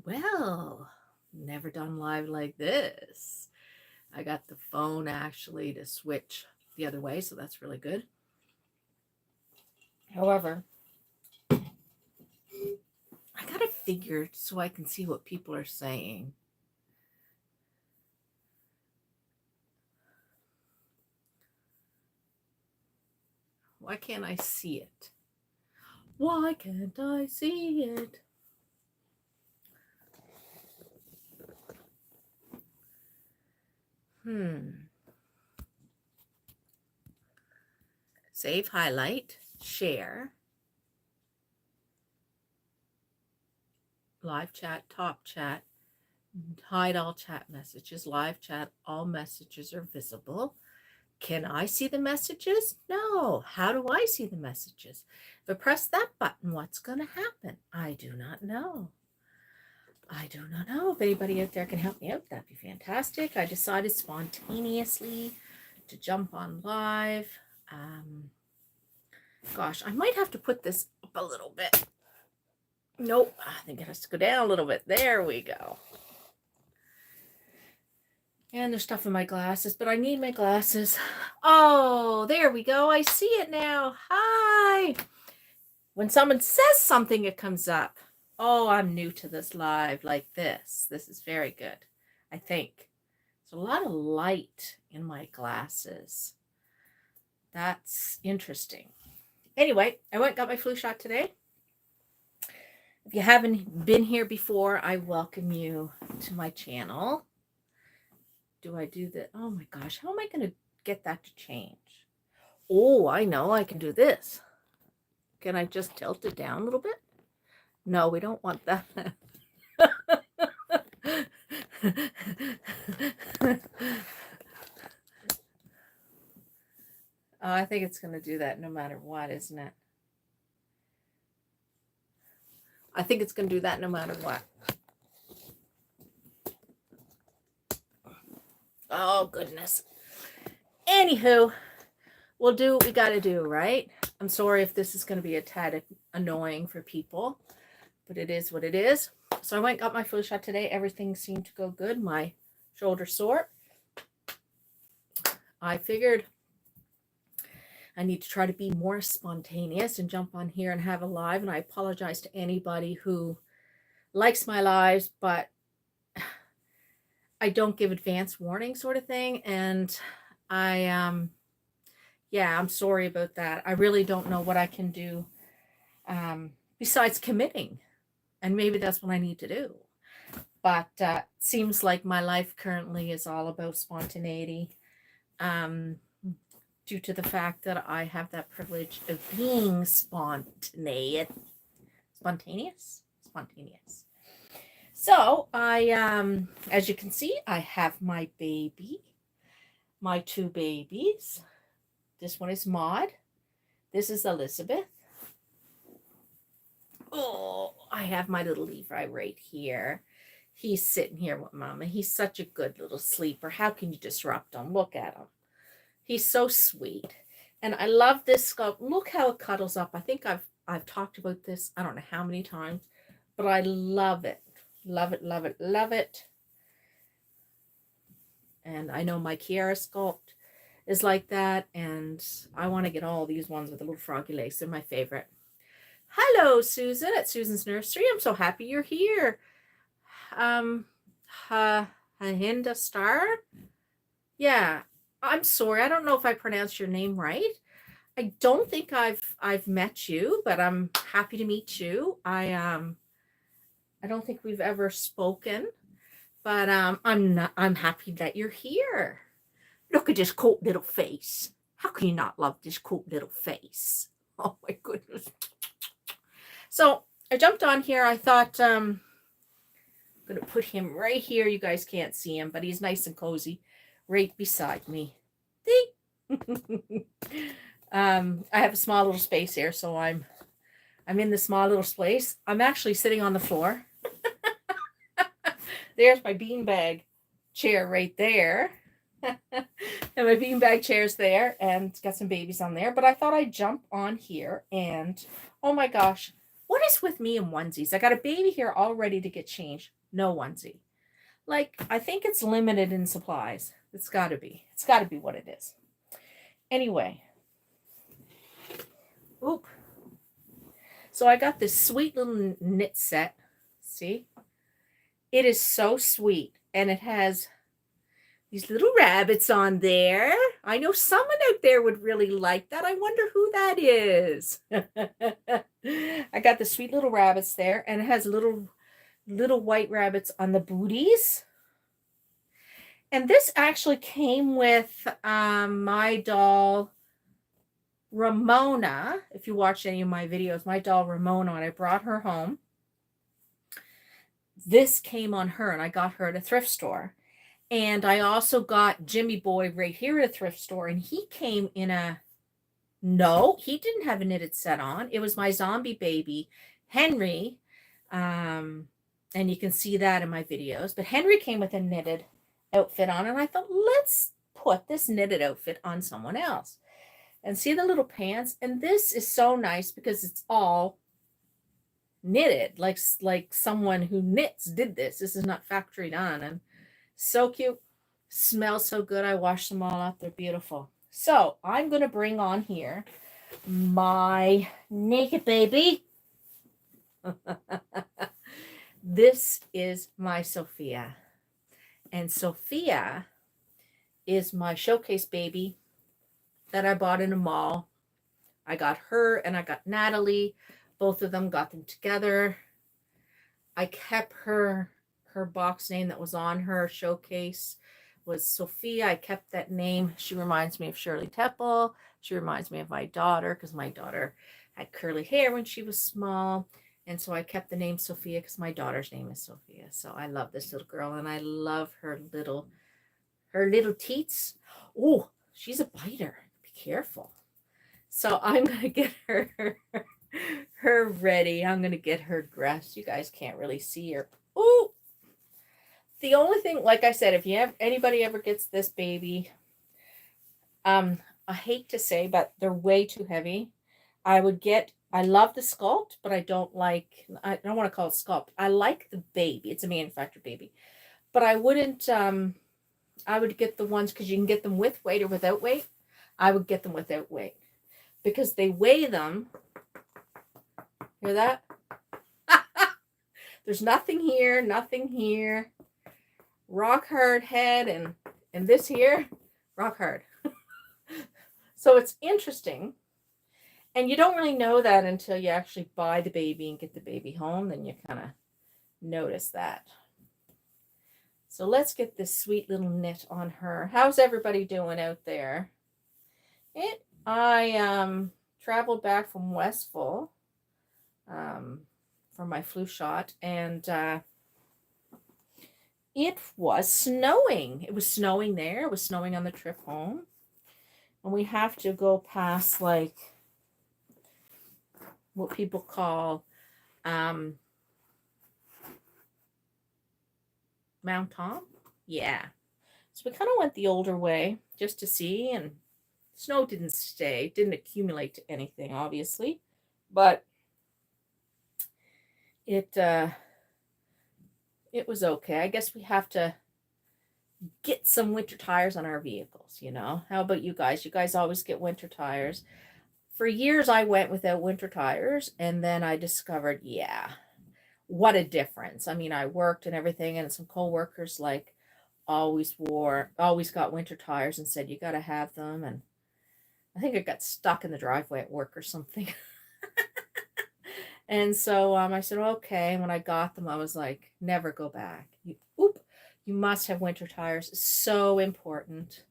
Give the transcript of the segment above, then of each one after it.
Well, never done live like this. I got the phone actually to switch the other way, so that's really good. However, I got to figure so I can see what people are saying. Why can't I see it? Why can't I see it? Hmm. Save, highlight, share, live chat, top chat, hide all chat messages, live chat, all messages are visible. Can I see the messages? No. How do I see the messages? If I press that button, what's going to happen? I do not know. I do not know. If anybody out there can help me out, that'd be fantastic. I decided spontaneously to jump on live. Gosh, I might have to put this up a little bit. Nope, I think it has to go down a little bit. There we go. And there's stuff in my glasses, but I need my glasses. Oh, there we go. I see it now. Hi. When someone says something, it comes up. Oh, I'm new to this live like this. This is very good, I think. There's a lot of light in my glasses. That's interesting. Anyway, I went and got my flu shot today. If you haven't been here before, I welcome you to my channel. Do I do that? Oh my gosh, how am I going to get that to change? Oh, I know, I can do this. Can I just tilt it down a little bit? No, we don't want that. Oh, I think it's going to do that no matter what, isn't it? I think it's going to do that no matter what. Oh, goodness. Anywho, we'll do what we got to do, right? I'm sorry if this is going to be a tad annoying for people, but it is what it is. So I went and got my flu shot today. Everything seemed to go good. My shoulder sore. I figured I need to try to be more spontaneous and jump on here and have a live. And I apologize to anybody who likes my lives, but I don't give advance warning sort of thing. And yeah, I'm sorry about that. I really don't know what I can do besides committing. And maybe that's what I need to do. But seems like my life currently is all about spontaneity. Due to the fact that I have that privilege of being spontaneous. So as you can see, I have my baby, my two babies. This one is Maud. This is Elizabeth. Oh, I have my little Levi right here. He's sitting here with Mama. He's such a good little sleeper. How can you disrupt him? Look at him. He's so sweet. And I love this sculpt. Look how it cuddles up. I think I've talked about this, I don't know how many times, but I love it. Love it, love it, love it. And I know my Kiara sculpt is like that. And I want to get all these ones with the little froggy legs. They're my favorite. Hello, Susan at Susan's Nursery. I'm so happy you're here. Hinda Star? Yeah, I'm sorry. I don't know if I pronounced your name right. I don't think I've met you, but I'm happy to meet you. I don't think we've ever spoken, but I'm happy that you're here. Look at this cute little face. How can you not love this cute little face? Oh my goodness. So I jumped on here. I thought I'm gonna put him right here. You guys can't see him, but he's nice and cozy right beside me. I have a small little space here, so I'm in the small little space. I'm actually sitting on the floor. There's my beanbag chair right there. And my beanbag chair's there, and got some babies on there. But I thought I'd jump on here and, oh my gosh, What is with me and onesies? I got a baby here all ready to get changed. No onesie. Like, I think it's limited in supplies. It's got to be. It's got to be what it is. Anyway. Oop. So I got this sweet little knit set. See? It is so sweet. And it has these little rabbits on there. I know someone out there would really like that. I wonder who that is. I got the sweet little rabbits there. And it has little white rabbits on the booties. And this actually came with my doll, Ramona. If you watch any of my videos, my doll, Ramona, and I brought her home. This came on her, and I got her at a thrift store. And I also got Jimmy Boy right here at a thrift store, and he came in a, no, he didn't have a knitted set on. It was my zombie baby, Henry. And you can see that in my videos. But Henry came with a knitted outfit on, and I thought, let's put this knitted outfit on someone else. And see the little pants? And this is so nice because it's all knitted, like someone who knits did this. This is not factory done. And so cute. Smells so good. I washed them all up. They're beautiful. So I'm going to bring on here my naked baby. This is my Sophia. And Sophia is my showcase baby that I bought in a mall. I got her and I got Natalie. Both of them, got them together. I kept her box name that was on her showcase was Sophia. I kept that name. She reminds me of Shirley Temple. She reminds me of my daughter because my daughter had curly hair when she was small. And so I kept the name Sophia because my daughter's name is Sophia. So I love this little girl and I love her little teats. Oh, she's a biter. Be careful. So I'm going to get her ready. I'm going to get her dressed. You guys can't really see her. Oh, the only thing, like I said, if anybody ever gets this baby, I hate to say, but they're way too heavy. I love the sculpt, but I don't want to call it sculpt. I like the baby. It's a manufactured baby, but I wouldn't, I would get the ones, because you can get them with weight or without weight. I would get them without weight because they weigh them. Hear that? There's nothing here, nothing here. Rock hard head and this here, rock hard. So it's interesting. And you don't really know that until you actually buy the baby and get the baby home. Then you kind of notice that. So let's get this sweet little knit on her. How's everybody doing out there? I traveled back from Westville for my flu shot, and it was snowing. It was snowing there. It was snowing on the trip home. And we have to go past like what people call Mount Tom. Yeah. So we kind of went the older way just to see, and snow didn't stay, didn't accumulate to anything, obviously, but it was okay. I guess we have to get some winter tires on our vehicles, you know. How about you guys? You guys always get winter tires. For years, I went without winter tires, and then I discovered, yeah, what a difference. I mean, I worked and everything, and some coworkers like always got winter tires and said, you got to have them. And I think I got stuck in the driveway at work or something. And so I said, okay. And when I got them, I was like, never go back. You must have winter tires. It's so important.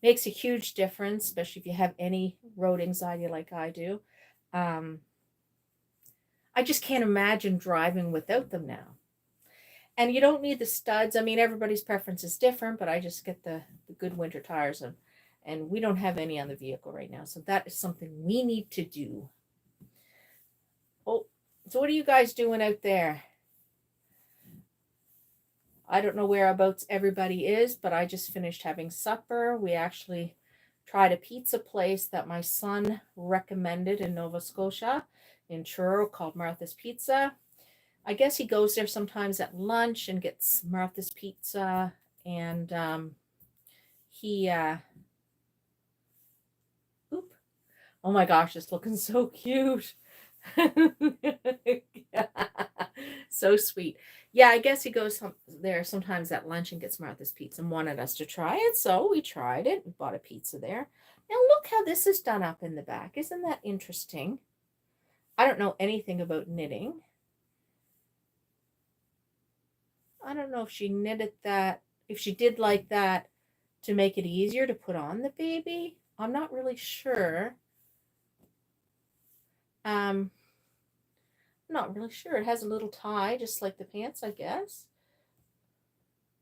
Makes a huge difference, especially if you have any road anxiety like I do. I just can't imagine driving without them now. And you don't need the studs. I mean, everybody's preference is different, but I just get the good winter tires, and we don't have any on the vehicle right now. So that is something we need to do. Oh, so what are you guys doing out there? I don't know whereabouts everybody is, but I just finished having supper. We actually tried a pizza place that my son recommended in Nova Scotia, in Truro, called Martha's Pizza. I guess he goes there sometimes at lunch and gets Martha's Pizza. And he, oop, oh my gosh, it's looking so cute. So sweet. Yeah, I guess he goes there sometimes at lunch and gets Martha's Pizza and wanted us to try it. So we tried it. We bought a pizza there. Now look how this is done up in the back. Isn't that interesting? I don't know anything about knitting. I don't know if she knitted that, if she did like that to make it easier to put on the baby. I'm not really sure. I'm not really sure. It has a little tie, just like the pants, I guess.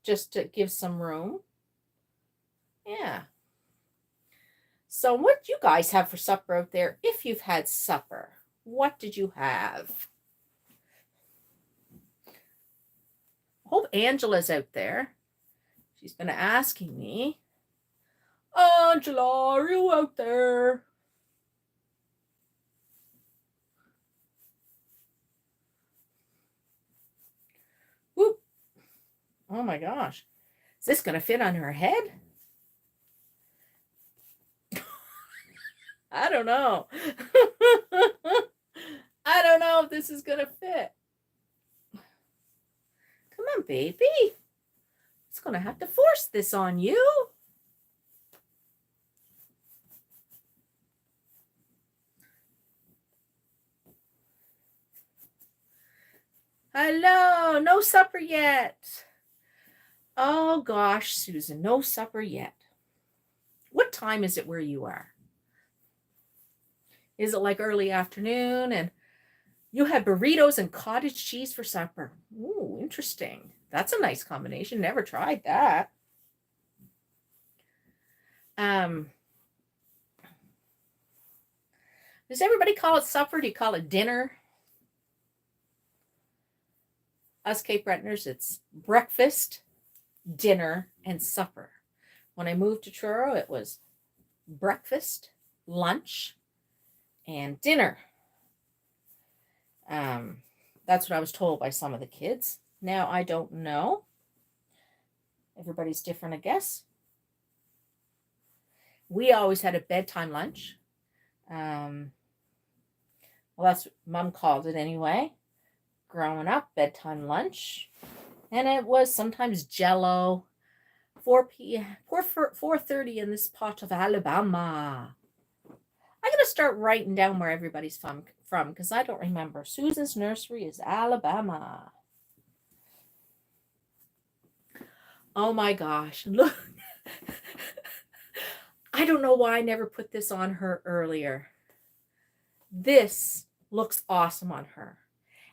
Just to give some room. Yeah. So what do you guys have for supper out there? If you've had supper, what did you have? I hope Angela's out there. She's been asking me. Angela, are you out there? Whoop. Oh my gosh. Is this going to fit on her head? I don't know. I don't know if this is going to fit. Come on, baby. It's going to have to force this on you. Hello, no supper yet. Oh gosh, Susan, no supper yet. What time is it where you are? Is it like early afternoon and you had burritos and cottage cheese for supper? Ooh, interesting. That's a nice combination. Never tried that. Does everybody call it supper? Do you call it dinner? Us Cape Bretoners, it's breakfast, dinner, and supper. When I moved to Truro, it was breakfast, lunch, and dinner. That's what I was told by some of the kids. Now, I don't know. Everybody's different, I guess. We always had a bedtime lunch. Well, that's what Mom called it anyway. Growing up, bedtime lunch. And it was sometimes Jell-O. 4:30 in this pot of Alabama. I'm going to start writing down where everybody's from because I don't remember. Susan's nursery is Alabama. Oh my gosh. Look. I don't know why I never put this on her earlier. This looks awesome on her.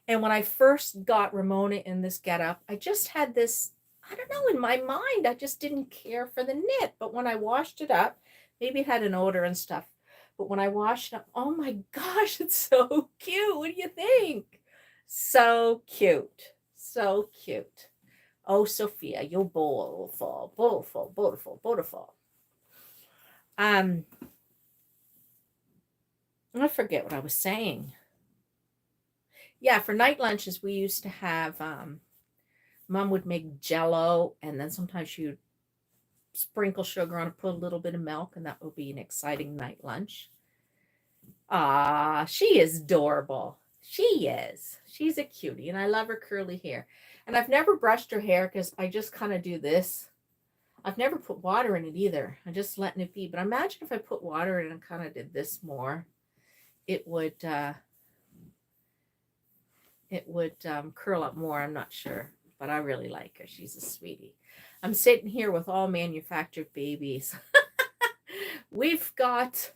And when I first got Ramona in this getup, I just had this, I don't know, in my mind, I just didn't care for the knit. But when I washed it up, maybe it had an odor and stuff. But when I washed it up, oh my gosh, it's so cute. What do you think? So cute. So cute. Oh, Sophia, you're beautiful, beautiful, beautiful, beautiful. I forget what I was saying. Yeah, for night lunches, we used to have, Mom would make Jell-O, and then sometimes she would sprinkle sugar on it, put a little bit of milk, and that would be an exciting night lunch. Ah, she is adorable. She is. She's a cutie, and I love her curly hair. And I've never brushed her hair because I just kind of do this. I've never put water in it either. I'm just letting it be. But imagine if I put water in it and kind of did this more, it would curl up more. I'm not sure, but I really like her. She's a sweetie. I'm sitting here with all manufactured babies. We've got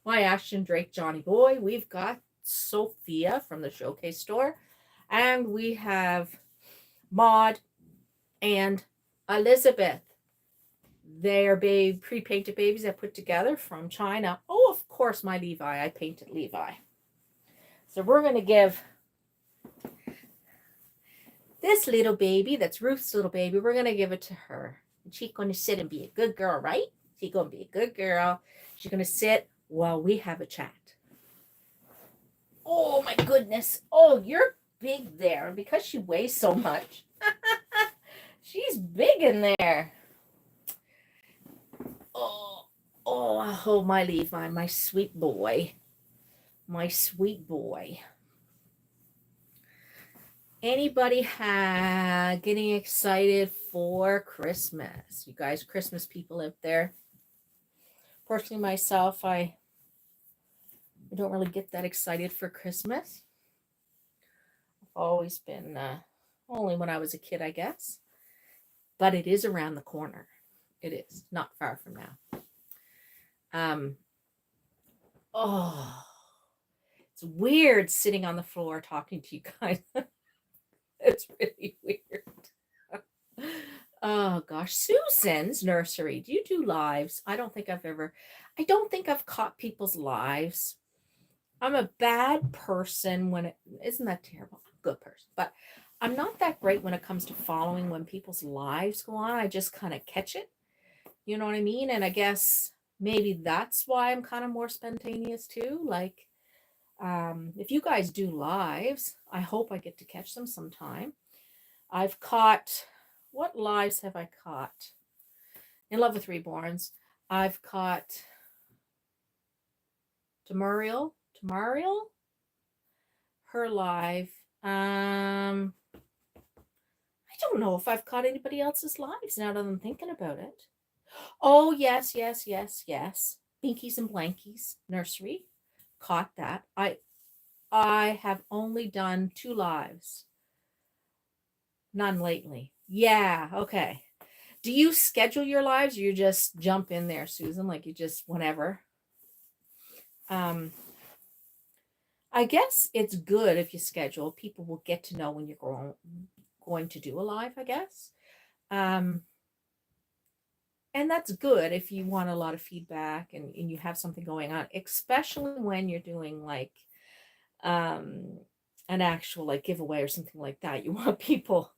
my Ashton Drake Johnny Boy. We've got Sophia from the Showcase store. And we have Maud and Elizabeth. They're pre-painted babies I put together from China. Oh, of course, my Levi. I painted Levi. So we're going to give this little baby, that's Ruth's little baby, we're going to give it to her. And she's going to sit and be a good girl, right? She's going to be a good girl. She's going to sit while we have a chat. Oh, my goodness. Oh, you're big there. Because she weighs so much. She's big in there. Oh, my Levi, my sweet boy. My sweet boy. Anybody getting excited for Christmas? You guys, Christmas people out there. Personally, myself, I don't really get that excited for Christmas. I've always been, only when I was a kid, I guess. But it is around the corner. It is not far from now. Oh, it's weird sitting on the floor talking to you guys. It's really weird. Oh gosh, Susan's nursery. Do you do lives? I don't think I've caught people's lives. I'm a bad person isn't that terrible? I'm a good person, but I'm not that great when it comes to following when people's lives go on. I just kind of catch it. You know what I mean? And I guess maybe that's why I'm kind of more spontaneous too. Like, if you guys do lives, I hope I get to catch them sometime. What lives have I caught? In Love with Reborns, I've caught Tamariel, her live. I don't know if I've caught anybody else's lives now that I'm thinking about it. Oh, yes. Binkies and Blankies nursery. Caught that. I have only done 2 lives. None lately. Yeah, okay. Do you schedule your lives or you just jump in there, Susan? Like you just whenever? I guess it's good if you schedule. People will get to know when you're going to do a live, I guess. And that's good if you want a lot of feedback and you have something going on, especially when you're doing like an actual like giveaway or something like that. You want people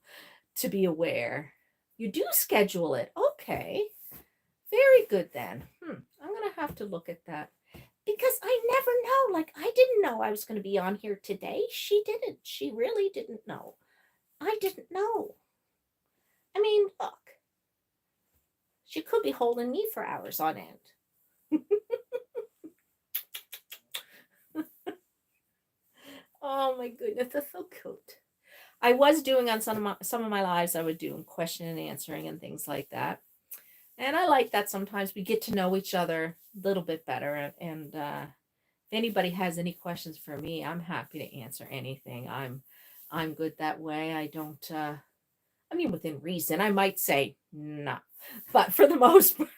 to be aware. You do schedule it. Okay. Very good then. I'm going to have to look at that. Because I never know. Like, I didn't know I was going to be on here today. She didn't. She really didn't know. I didn't know. I mean, look. She could be holding me for hours on end. Oh my goodness, that's so cute. I was doing on some of my lives, I would do question and answering and things like that. And I like that sometimes we get to know each other a little bit better. And if anybody has any questions for me, I'm happy to answer anything. I'm good that way. I don't, I mean, within reason, I might say no. But for the most part,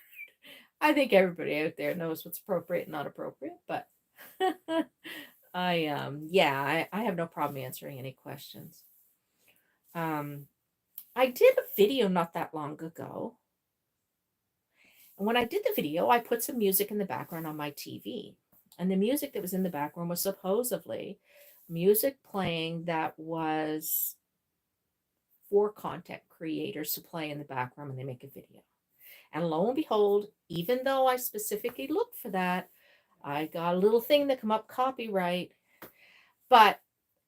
I think everybody out there knows what's appropriate and not appropriate. But I have no problem answering any questions. I did a video not that long ago. And when I did the video, I put some music in the background on my TV. And the music that was in the background was supposedly music playing that was for content creators to play in the background when they make a video. And lo and behold, even though I specifically looked for that, I got a little thing that come up copyright. But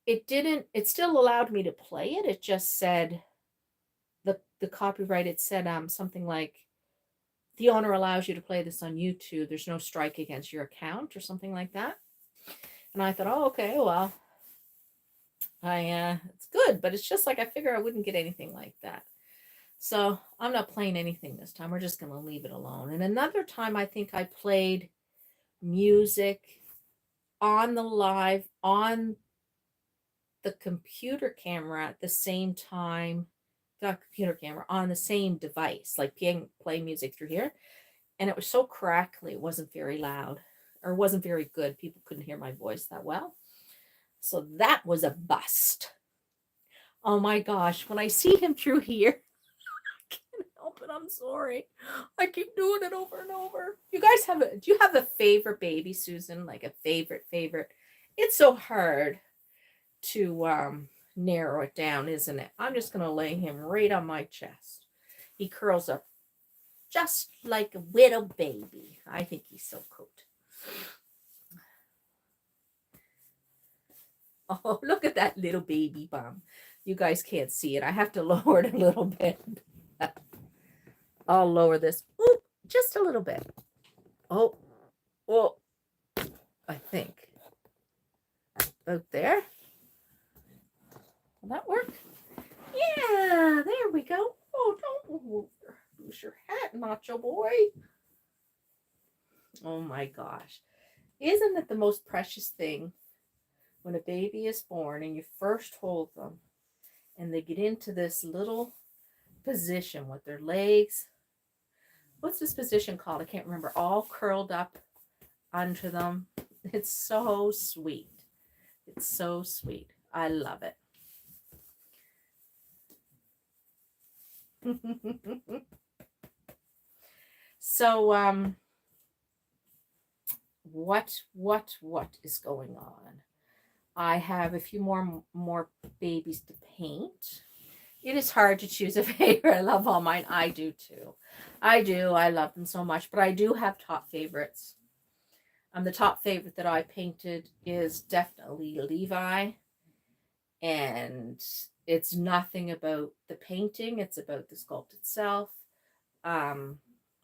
it still allowed me to play it. It just said the copyright, it said something like, the owner allows you to play this on YouTube. There's no strike against your account or something like that. And I thought, oh, okay, well, it's good, but it's just like I figure I wouldn't get anything like that. So I'm not playing anything this time. We're just going to leave it alone. And another time, I think I played music on the live on the computer camera at the same time. Got a computer camera on the same device, like play music through here. And it was so crackly. It wasn't very loud or wasn't very good. People couldn't hear my voice that well. So that was a bust. Oh my gosh. When I see him through here, I can't help it. I'm sorry. I keep doing it over and over. You guys do you have a favorite baby, Susan? Like a favorite? It's so hard to narrow it down, isn't it? I'm just going to lay him right on my chest. He curls up just like a little baby. I think he's so cute. Oh, look at that little baby bum. You guys can't see it. I have to lower it a little bit. I'll lower this. Oop, just a little bit. Oh, well, I think. About there. Will that work? Yeah, there we go. Oh, don't lose your hat, Nacho Boy. Oh my gosh. Isn't it the most precious thing when a baby is born and you first hold them and they get into this little position with their legs? What's this position called? I can't remember. All curled up under them. It's so sweet. It's so sweet. I love it. So, what is going on? I have a few more babies to paint. It is hard to choose a favorite. I love all mine. I do too. I do. I love them so much, but I do have top favorites. The top favorite that I painted is definitely Levi, and it's nothing about the painting. It's about the sculpt itself,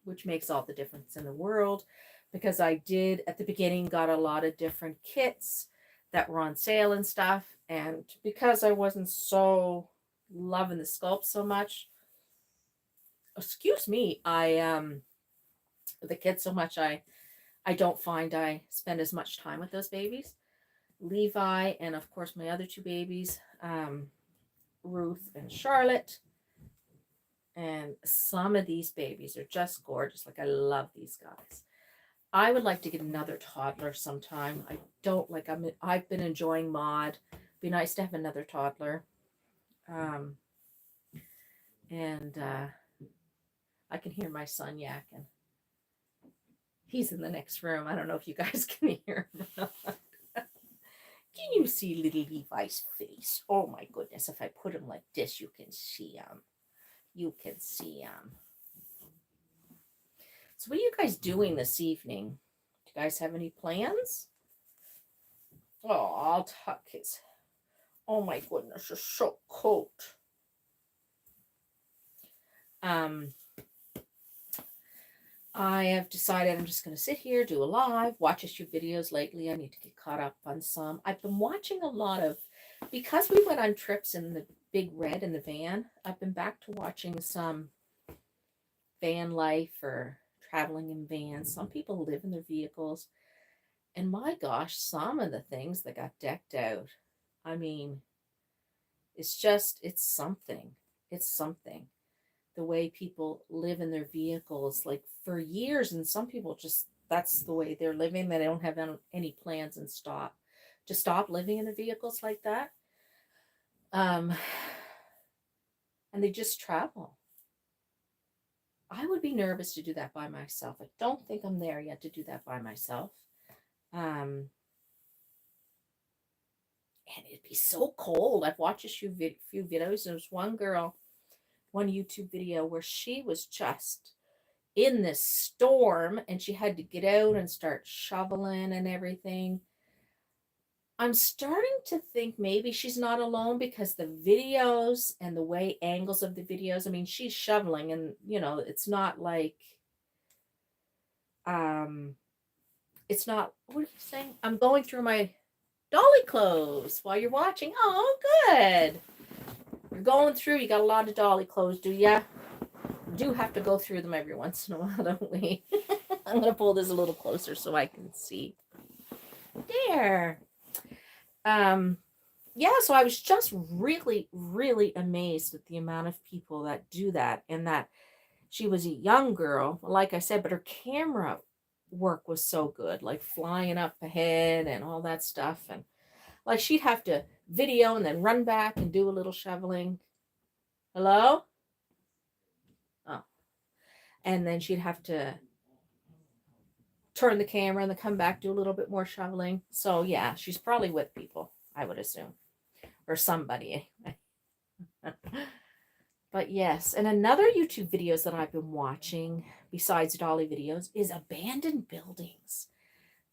which makes all the difference in the world, because I did at the beginning got a lot of different kits that were on sale and stuff, and because I wasn't so loving the sculpt so much, excuse me, the kids so much, I don't find I spend as much time with those babies. Levi and of course my other two babies, Ruth and Charlotte. And some of these babies are just gorgeous. Like, I love these guys. I would like to get another toddler sometime. I've been enjoying Maud. Be nice to have another toddler. And I can hear my son yakking. He's in the next room. I don't know if you guys can hear him. Can you see little Levi's face? Oh my goodness. If I put him like this, you can see him. You can see him. So what are you guys doing this evening? Do you guys have any plans? Oh, I'll tuck his. Oh my goodness, you're so cold. I have decided I'm just going to sit here, do a live, watch a few videos lately. I need to get caught up on some. I've been watching a lot of, because we went on trips in the Big Red in the van, I've been back to watching some van life or traveling in vans. Some people live in their vehicles. And my gosh, some of the things that got decked out. I mean, it's something. It's something. The way people live in their vehicles, like for years, and some people just, that's the way they're living. They don't have any plans to stop living in their vehicles like that. And they just travel. I would be nervous to do that by myself. I don't think I'm there yet to do that by myself. And it'd be so cold. I've watched a few videos. There was one girl, one YouTube video where she was just in this storm and she had to get out and start shoveling and everything. I'm starting to think maybe she's not alone, because the videos and the way angles of the videos, I mean, she's shoveling and, it's not like, it's not, what are you saying? I'm going through my dolly clothes while you're watching. Oh, good. You're going through, you got a lot of dolly clothes, do ya? Do have to go through them every once in a while, don't we? I'm going to pull this a little closer so I can see. There. Yeah, so I was just really, really amazed at the amount of people that do that, and that she was a young girl, like I said, but her camera work was so good, like flying up ahead and all that stuff. And like she'd have to video and then run back and do a little shoveling. Hello? Oh. And then she'd have to turn the camera and then come back, do a little bit more shoveling. So yeah, she's probably with people, I would assume. Or somebody. But yes, and another YouTube videos that I've been watching besides Dolly videos is abandoned buildings.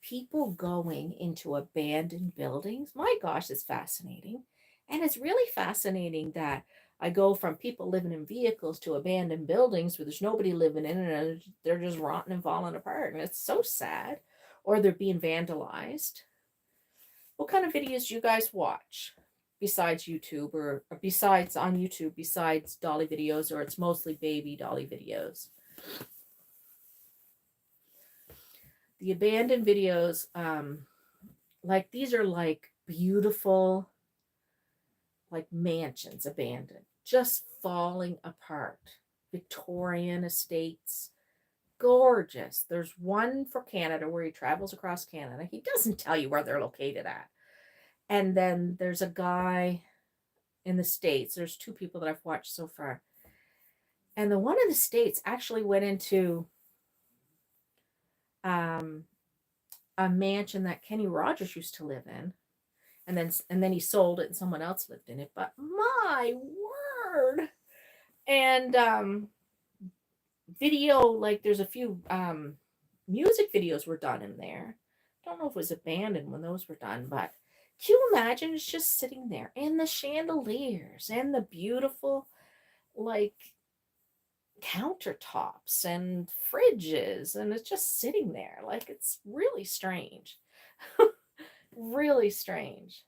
People going into abandoned buildings. My gosh, it's fascinating. And it's really fascinating that I go from people living in vehicles to abandoned buildings where there's nobody living in it and they're just rotting and falling apart. And it's so sad. Or they're being vandalized. What kind of videos do you guys watch besides YouTube or besides on YouTube, besides Dolly videos, or it's mostly baby Dolly videos? The abandoned videos, like these are like beautiful, like mansions abandoned, just falling apart. Victorian estates, gorgeous. There's one for Canada where he travels across Canada. He doesn't tell you where they're located at. And then there's a guy in the States. There's two people that I've watched so far. And the one in the States actually went into a mansion that Kenny Rogers used to live in. And then he sold it and someone else lived in it. But my word. And video, like there's a few music videos were done in there. I don't know if it was abandoned when those were done, but can you imagine it's just sitting there and the chandeliers and the beautiful like countertops and fridges, and it's just sitting there. Like it's really strange. Really strange.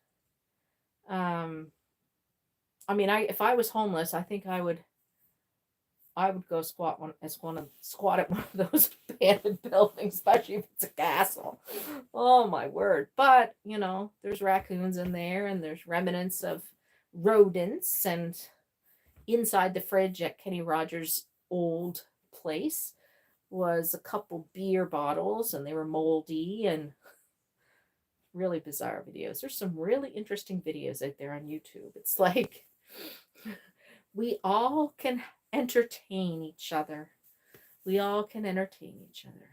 I mean, if I was homeless, I think I would go squat at one of those abandoned buildings, especially if it's a castle. Oh my word. But, there's raccoons in there and there's remnants of rodents, and inside the fridge at Kenny Rogers' old place was a couple beer bottles and they were moldy and really bizarre videos. There's some really interesting videos out there on YouTube. It's like we all can entertain each other. We all can entertain each other.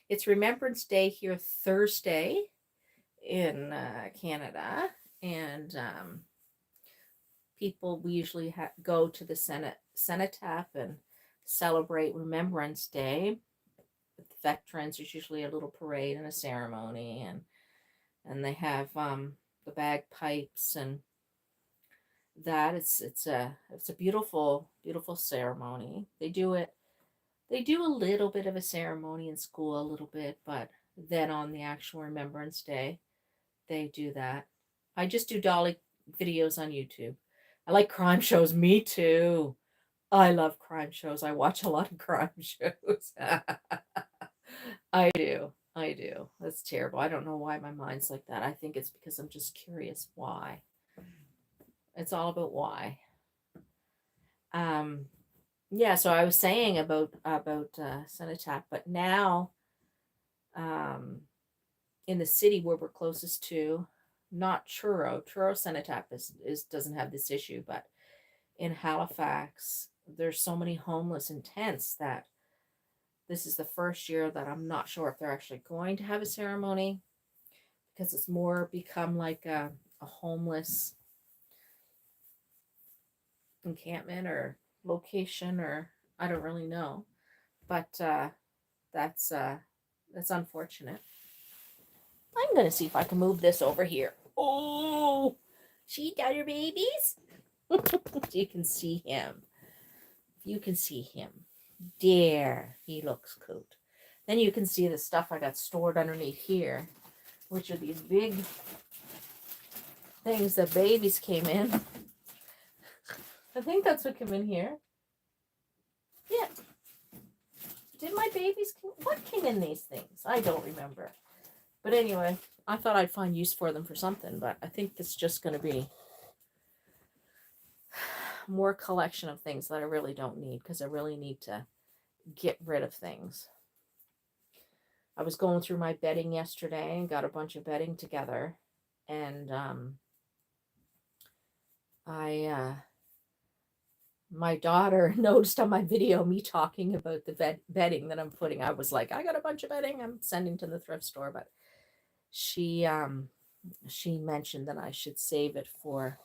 It's Remembrance Day here Thursday in Canada, and people, we usually go to the cenotaph and celebrate Remembrance Day. With the veterans, there's usually a little parade and a ceremony, and they have the bagpipes and that. It's a beautiful ceremony. They do a little bit of a ceremony in school, a little bit, but then on the actual Remembrance Day, they do that. I just do Dolly videos on YouTube. I like crime shows. Me too. I love crime shows. I watch a lot of crime shows. I do. I do. That's terrible. I don't know why my mind's like that. I think it's because I'm just curious why. It's all about why. Yeah, so I was saying about Cenotaph, but now in the city where we're closest to, not Truro Cenotaph is doesn't have this issue, but in Halifax, there's so many homeless in tents that this is the first year that I'm not sure if they're actually going to have a ceremony, because it's more become like a homeless encampment or location, or I don't really know. But that's unfortunate. I'm gonna see if I can move this over here. Oh, she got her babies. You can see him. You can see him. There, he looks cute. Then you can see the stuff I got stored underneath here, which are these big things that babies came in. I think that's what came in here. Yeah. Did my babies what came in these things? I don't remember. But anyway, I thought I'd find use for them for something, but I think it's just going to be more collection of things that I really don't need, because I really need to get rid of things. I was going through my bedding yesterday and got a bunch of bedding together, and my daughter noticed on my video me talking about the bedding that I'm putting. I was like, I got a bunch of bedding I'm sending to the thrift store, but she she mentioned that I should save it for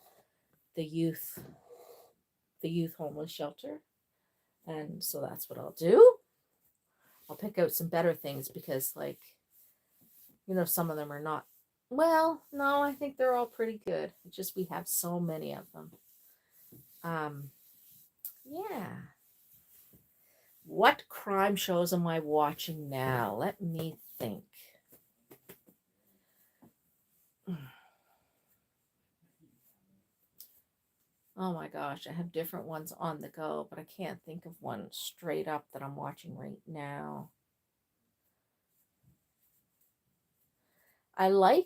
the youth homeless shelter. And so that's what I'll do. I'll pick out some better things because, like, some of them are not. Well, no, I think they're all pretty good. It's just we have so many of them. Yeah. What crime shows am I watching now? Let me think. Oh my gosh, I have different ones on the go, but I can't think of one straight up that I'm watching right now. I like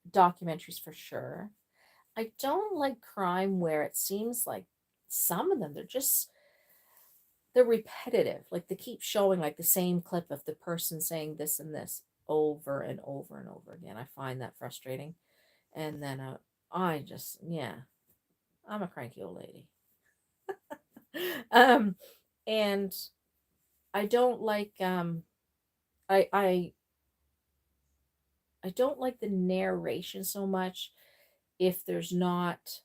documentaries for sure. I don't like crime where it seems like some of them, they're repetitive. Like they keep showing like the same clip of the person saying this and this over and over and over again. I find that frustrating. And then yeah, I'm a cranky old lady. And I don't like I I I don't like the narration so much if there's not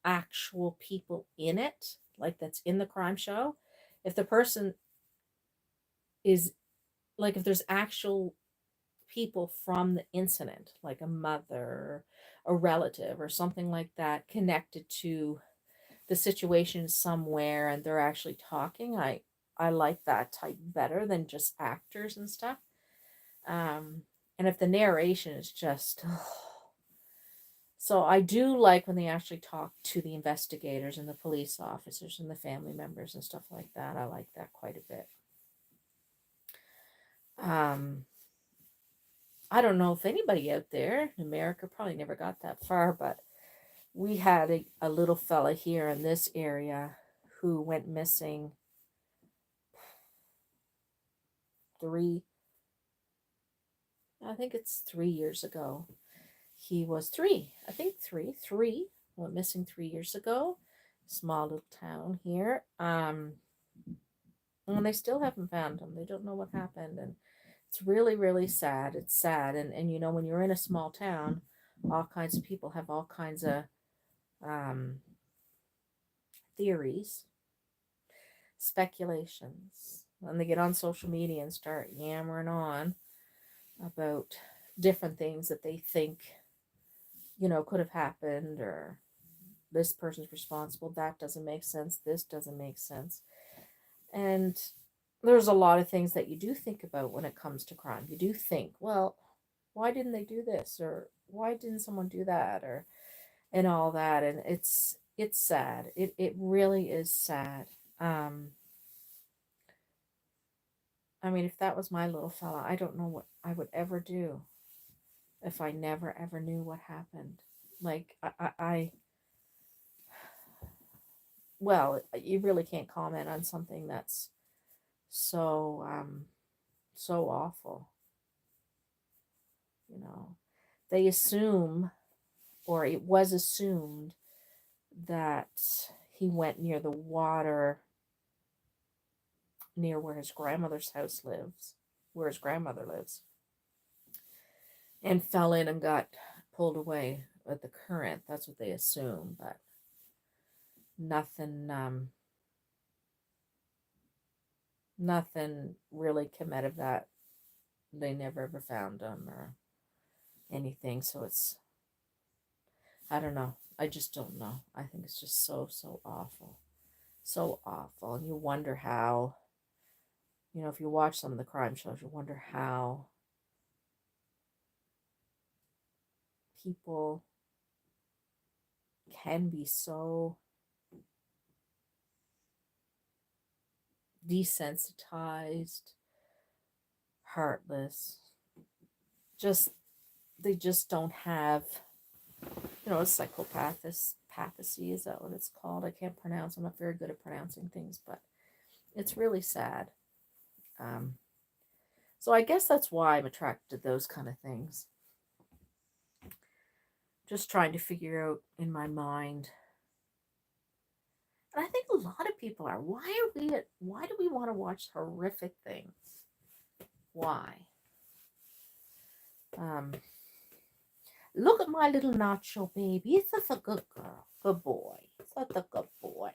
actual people in it, like that's in the crime show. If the person is like, if there's actual people from the incident, like a mother, a relative, or something like that connected to the situation somewhere and they're actually talking, I like that type better than just actors and stuff. And if the narration is just so I do like when they actually talk to the investigators and the police officers and the family members and stuff like that. I like that quite a bit. I don't know if anybody out there in America probably never got that far, but we had a little fella here in this area who went missing I think it's 3 years ago. He was three, went missing 3 years ago. Small little town here. And they still haven't found him. They don't know what happened. And it's really, really sad. It's sad. And when you're in a small town, all kinds of people have all kinds of um, theories, speculations. And they get on social media and start yammering on about different things that they think, could have happened, or this person's responsible. That doesn't make sense. This doesn't make sense. And there's a lot of things that you do think about when it comes to crime. You do think, well, why didn't they do this, or why didn't someone do that, or and all that. And it's sad. It really is sad. um I mean, if that was my little fella, I don't know what I would ever do if I never ever knew what happened. Like well, you really can't comment on something that's so so awful. you know they assume, or it was assumed, that he went near the water near where his grandmother's house lives, where his grandmother lives, and fell in and got pulled away with the current. That's what they assume, but nothing nothing really came out of that. They never ever found him or anything. So I don't know. I just don't know. I think it's just so, so awful. So awful. And you wonder how, if you watch some of the crime shows, you wonder how people can be so desensitized, heartless. They just don't have, psychopathy, is that what it's called? I can't pronounce. I'm not very good at pronouncing things, but it's really sad. So I guess that's why I'm attracted to those kind of things. Just trying to figure out in my mind. And I think a lot of people are. Why do we want to watch horrific things? Why? Um, Look at my little Nacho baby. It's such a good girl. Good boy. Such a good boy.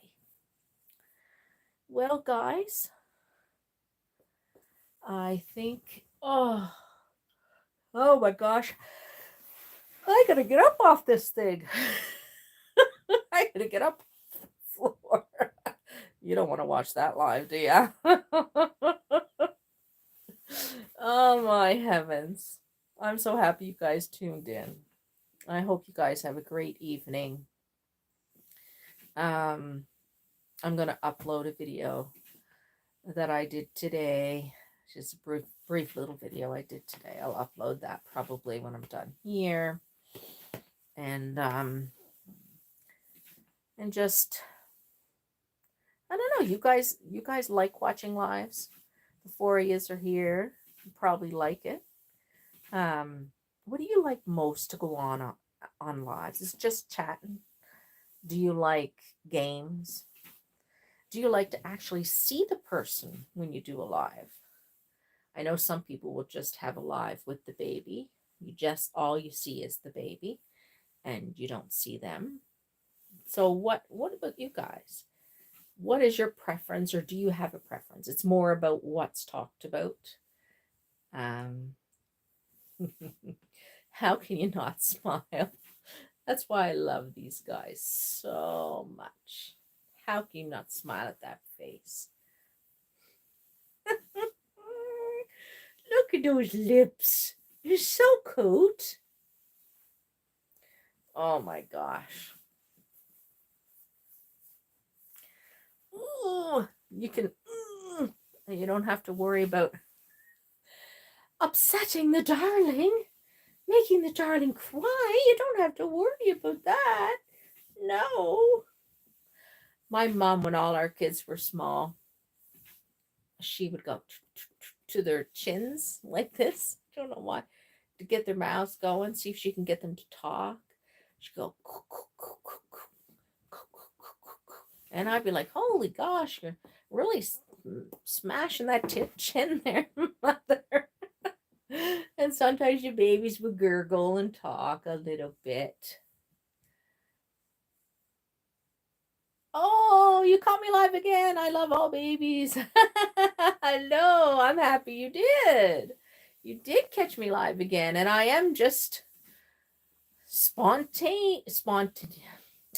Well, guys, I think, oh my gosh, I gotta get up off this thing. I gotta get up off the floor. You don't want to watch that live, do you? Oh my heavens. I'm so happy you guys tuned in. I hope you guys have a great evening. I'm gonna upload a video that I did today. Just a brief little video I did today. I'll upload that probably when I'm done here. And just, I don't know, you guys like watching lives. The 4 of yous are here. You probably like it. What do you like most to go on lives? Is it just chatting? Do you like games? Do you like to actually see the person when you do a live? I know some people will just have a live with the baby. All you see is the baby and you don't see them. So what about you guys? What is your preference, or do you have a preference? It's more about what's talked about. How can you not smile? That's why I love these guys so much. How can you not smile at that face? Look at those lips. You're so cute. Oh my gosh. Ooh, you can, you don't have to worry about upsetting the darling, making the darling cry. You don't have to worry about that. No. My mom, when all our kids were small, she would go to their chins like this. I don't know why. To get their mouths going, see if she can get them to talk. She'd go, and I'd be like, holy gosh, you're really smashing that chin there, mother. And sometimes your babies would gurgle and talk a little bit. Oh, you caught me live again. I love all babies. Hello, I'm happy you did. You did catch me live again, and I am just spontaneous.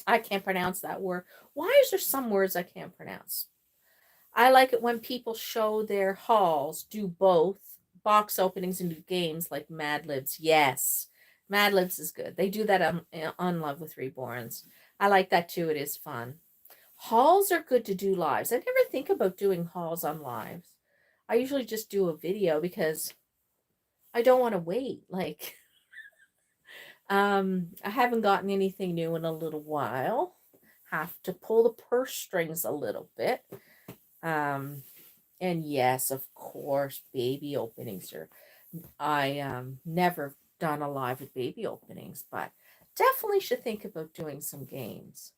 I can't pronounce that word. Why is there some words I can't pronounce? I like it when people show their hauls, do both box openings and do games like Mad Libs. Yes, Mad Libs is good. They do that on Love with Reborns. I like that too. It is fun. Hauls are good to do lives. I never think about doing hauls on lives. I usually just do a video because I don't want to wait. Like, I haven't gotten anything new in a little while. Have to pull the purse strings a little bit. And yes, of course, baby openings are, I never done a live with baby openings, but definitely should think about doing some games.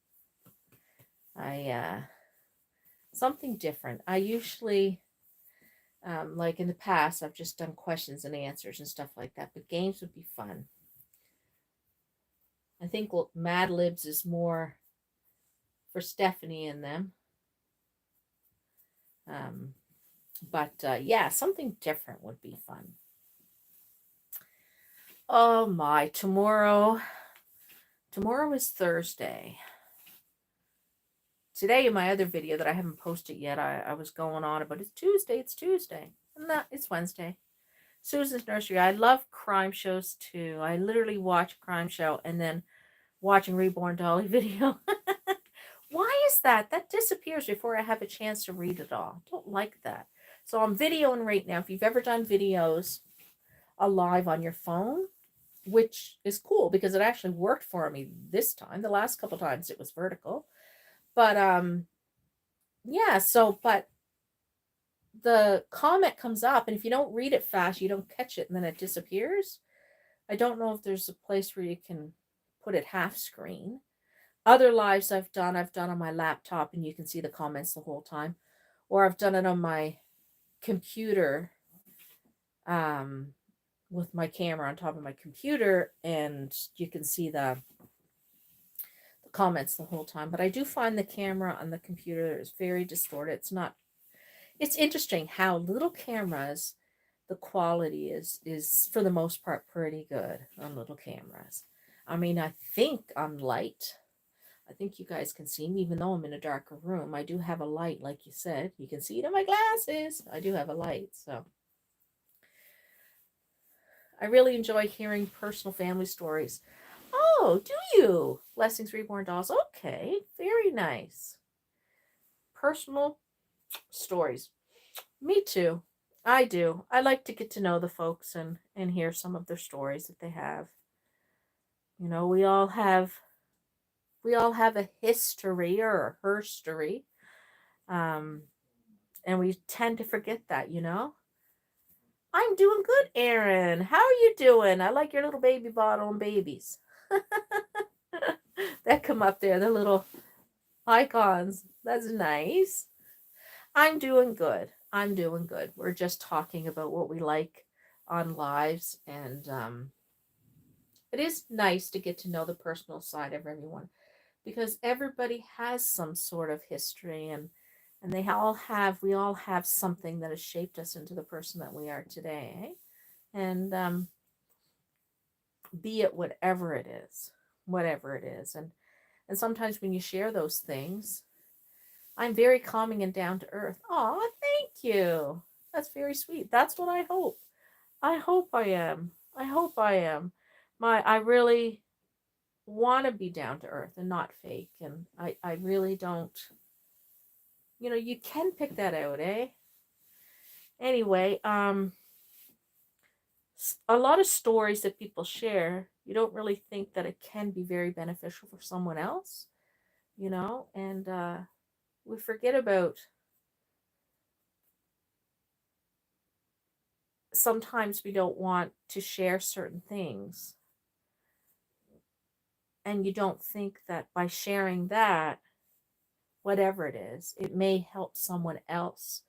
Something different. I usually, like in the past, I've just done questions and answers and stuff like that, but games would be fun. I think Mad Libs is more for Stephanie and them. But yeah, something different would be fun. Oh my, tomorrow is Thursday. Today in my other video that I haven't posted yet, I was going on about it's Tuesday. No, it's Wednesday. Susan's Nursery. I love crime shows too. I literally watch a crime show and then watching Reborn Dolly video. Why is that? That disappears before I have a chance to read it all. I don't like that. So I'm videoing right now. If you've ever done videos live on your phone, which is cool because it actually worked for me this time. The last couple times it was vertical. But yeah, so but the comment comes up, and if you don't read it fast, you don't catch it, and then it disappears. I don't know if there's a place where you can put it half screen. Other lives I've done on my laptop, and you can see the comments the whole time, or I've done it on my computer, with my camera on top of my computer, and you can see the comments the whole time. But I do find the camera on the computer is very distorted. It's interesting how little cameras, the quality is for the most part pretty good on little cameras. I mean, I think I'm light. I think you guys can see me, even though I'm in a darker room. I do have a light, like you said. You can see it in my glasses. I do have a light, so I really enjoy hearing personal family stories. Oh, do you? Blessings Reborn Dolls. Okay, very nice. Personal stories. Me too. I do. I like to get to know the folks and hear some of their stories that they have. You know, we all have a history or a herstory. Um, and we tend to forget that, you know. I'm doing good, Erin. How are you doing? I like your little baby bottle and babies. That come up there, the little icons. That's nice. I'm doing good. I'm doing good. We're just talking about what we like on lives, and it is nice to get to know the personal side of everyone because everybody has some sort of history, and we all have something that has shaped us into the person that we are today, eh? And be it whatever it is, and sometimes when you share those things, I'm very calming and down to earth. Aw, thank you. That's very sweet. That's what I hope. I hope I am. I hope I am. I really want to be down to earth and not fake. And I really don't, you can pick that out, eh? Anyway, a lot of stories that people share, you don't really think that it can be very beneficial for someone else, and we forget about sometimes we don't want to share certain things, and you don't think that by sharing that, whatever it is, it may help someone else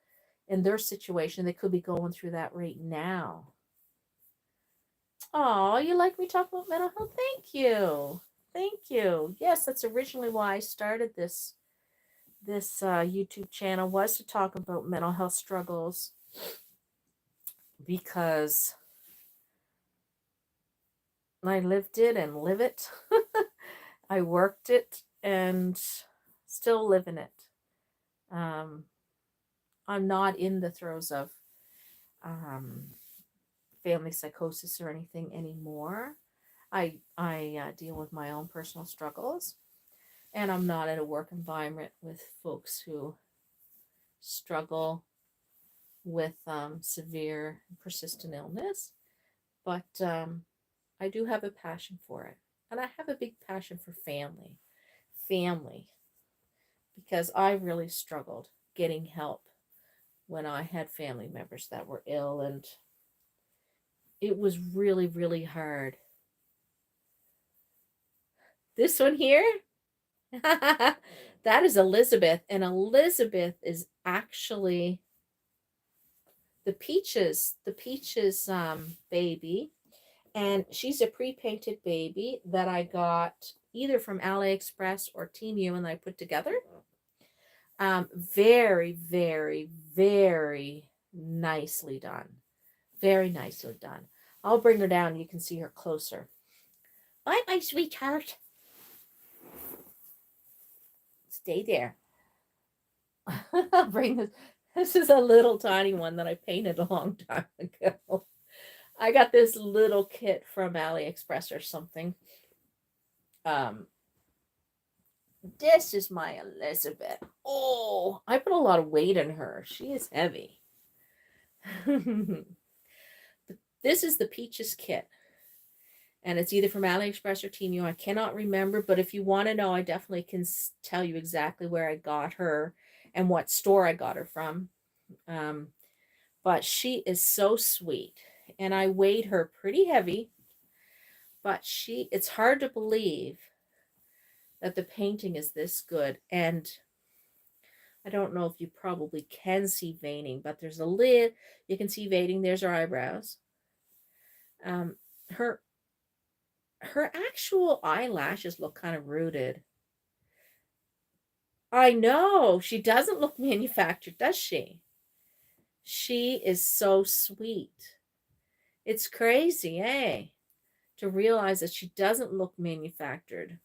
in their situation. They could be going through that right now. Oh, you like me talk about mental health? Thank you. Thank you. Yes, that's originally why I started this YouTube channel, was to talk about mental health struggles, because I lived it and live it. I worked it and still living it. I'm not in the throes of family psychosis or anything anymore. I deal with my own personal struggles, and I'm not in a work environment with folks who struggle with severe persistent illness. But I do have a passion for it, and I have a big passion for family, because I really struggled getting help when I had family members that were ill, and it was really, really hard. This one here, that is Elizabeth, and Elizabeth is actually the Peaches baby, and she's a pre-painted baby that I got either from AliExpress or Temu, and I put together. Very, very, very nicely done. Very nicely done. I'll bring her down. You can see her closer. Bye, my sweetheart. Stay there. I'll bring this. This is a little tiny one that I painted a long time ago. I got this little kit from AliExpress or something. This is my Elizabeth. Oh, I put a lot of weight in her. She is heavy. This is the Peaches kit, and it's either from AliExpress or Temu. I cannot remember, but if you want to know, I definitely can tell you exactly where I got her and what store I got her from. But she is so sweet, and I weighed her pretty heavy, but it's hard to believe that the painting is this good. And I don't know if you probably can see veining, but there's a lid. You can see veining. There's her eyebrows. Um, her her actual eyelashes look kind of rooted. I know. She doesn't look manufactured, does she? She is so sweet. It's crazy, eh? To realize that she doesn't look manufactured.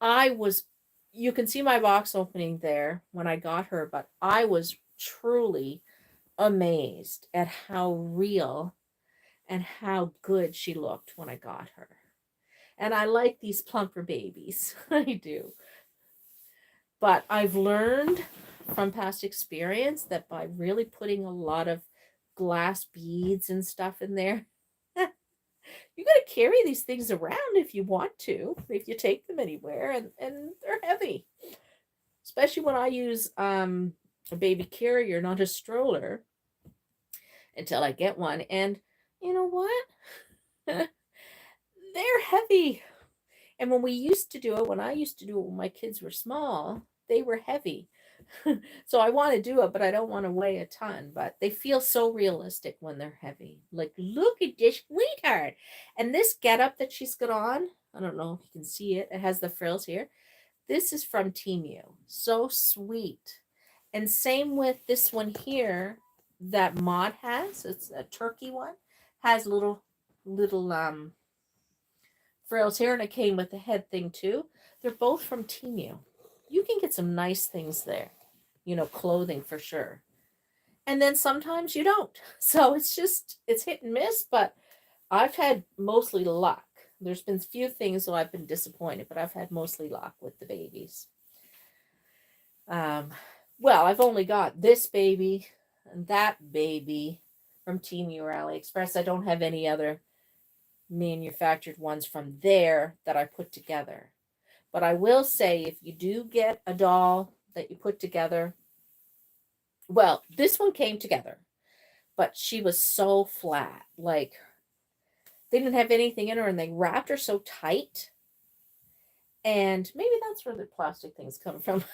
I was, you can see my box opening there when I got her, but I was truly amazed at how real and how good she looked when I got her. And I like these plumper babies. I do. But I've learned from past experience that by really putting a lot of glass beads and stuff in there, you got to carry these things around if you want to, if you take them anywhere, and they're heavy, especially when I use a baby carrier, not a stroller, until I get one. And you know what? They're heavy. And when we used to do it, when I used to do it when my kids were small, they were heavy. So I want to do it, but I don't want to weigh a ton. But they feel so realistic when they're heavy. Like, look at this sweetheart. And this getup that she's got on, I don't know if you can see it. It has the frills here. This is from Temu. So sweet. And same with this one here that Maud has. It's a turkey one. Has little frills here, and it came with the head thing too. They're both from Temu. You can get some nice things there, clothing for sure. And then sometimes you don't. So it's hit and miss, but I've had mostly luck. There's been few things so I've been disappointed, but I've had mostly luck with the babies. Well, I've only got this baby and that baby from Temu or AliExpress. I don't have any other manufactured ones from there that I put together. But I will say, if you do get a doll that you put together, well, this one came together, but she was so flat. Like, they didn't have anything in her, and they wrapped her so tight. And maybe that's where the plastic things come from.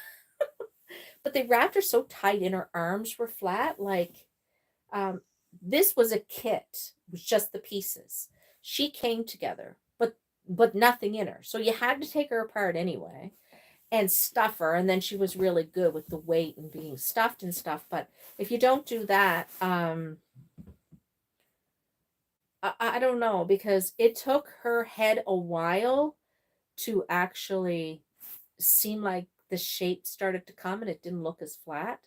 But they wrapped her so tight, and her arms were flat. Like, um, this was a kit. It was just the pieces. She came together, but nothing in her. So you had to take her apart anyway and stuff her. And then she was really good with the weight and being stuffed and stuff. But if you don't do that, I don't know, because it took her head a while to actually seem like the shape started to come and it didn't look as flat.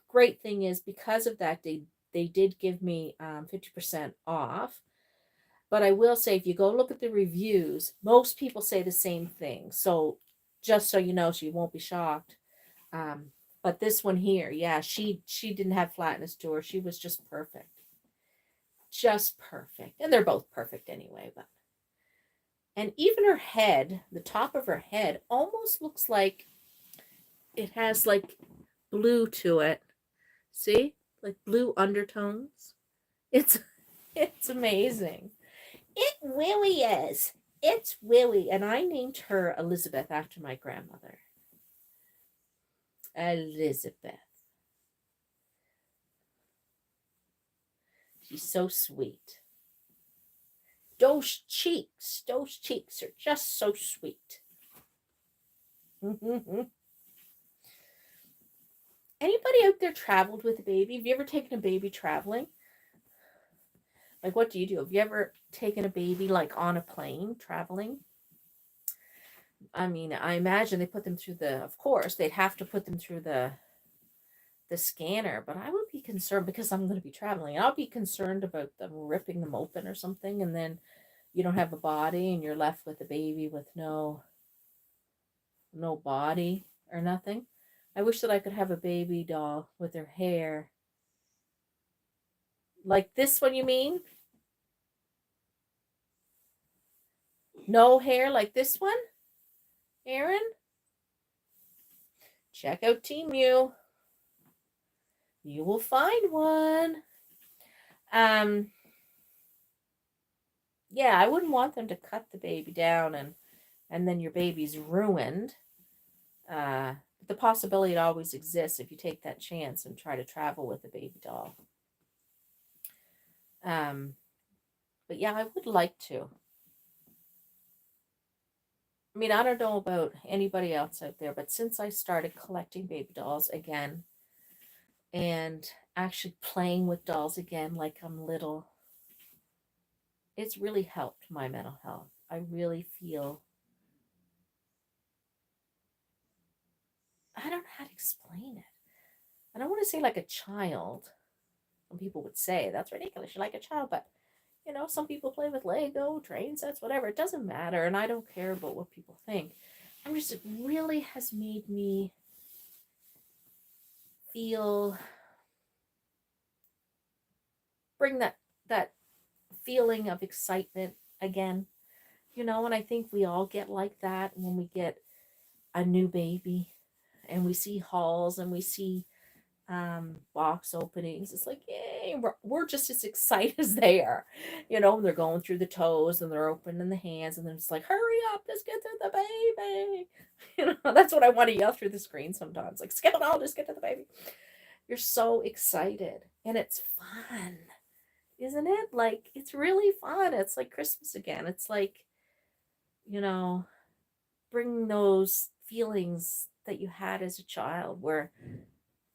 Great thing is, because of that, they did give me 50% off. But I will say, if you go look at the reviews, most people say the same thing. So just so you know, so you won't be shocked. But this one here, yeah, she didn't have flatness to her. She was just perfect. Just perfect. And they're both perfect anyway, but and even her head, the top of her head almost looks like it has like blue to it. See? Like blue undertones. It's it's amazing. It really is. It's really, and I named her Elizabeth after my grandmother. Elizabeth. She's so sweet. Those cheeks are just so sweet. Anybody out there traveled with a baby? Have you ever taken a baby traveling? Like, what do you do? Have you ever taken a baby, like, on a plane traveling? I mean, I imagine they put them through of course, they'd have to put them through the scanner, but I would be concerned because I'm going to be traveling. I'll be concerned about them ripping them open or something, and then you don't have a body and you're left with a baby with no body or nothing. I wish that I could have a baby doll with her hair. Like this one, you mean? No hair like this one? Aaron? Check out Temu. You will find one. Yeah, I wouldn't want them to cut the baby down and then your baby's ruined. The possibility always exists if you take that chance and try to travel with a baby doll. But yeah, I would like to. I mean, I don't know about anybody else out there, but since I started collecting baby dolls again and actually playing with dolls again like I'm little, it's really helped my mental health. I really feel, I don't know how to explain it. I don't want to say like a child. Some people would say that's ridiculous. You're like a child, but some people play with Lego, train sets, whatever. It doesn't matter, and I don't care about what people think. It really has made me feel, bring that feeling of excitement again. And I think we all get like that when we get a new baby and we see hauls and we see box openings. It's like, yay, we're just as excited as they are. They're going through the toes and they're opening the hands, and then it's like, hurry up, let's get to the baby. That's what I want to yell through the screen sometimes, like, skip it all, just get to the baby. You're so excited, and it's fun, isn't it? Like, it's really fun. It's like Christmas again. It's like, you know bring those feelings that you had as a child where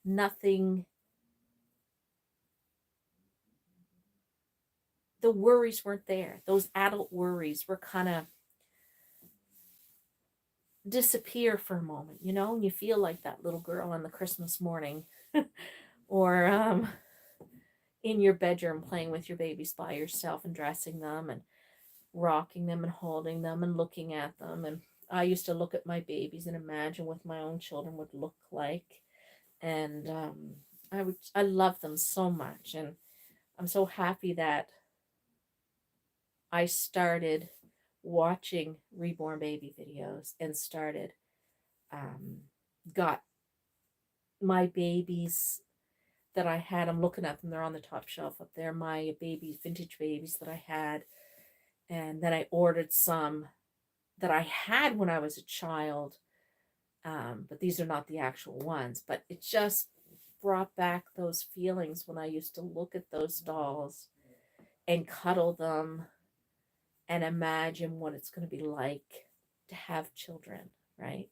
nothing, the worries weren't there. Those adult worries were kind of disappear for a moment, and you feel like that little girl on the Christmas morning or in your bedroom playing with your babies by yourself and dressing them and rocking them and holding them and looking at them. And I used to look at my babies and imagine what my own children would look like. And I love them so much. And I'm so happy that I started watching reborn baby videos and started um, got my babies that I had. I'm looking at them; they're on the top shelf up there. My babies, vintage babies that I had, and then I ordered some that I had when I was a child. But these are not the actual ones. But it just brought back those feelings when I used to look at those dolls and cuddle them and imagine what it's going to be like to have children, right?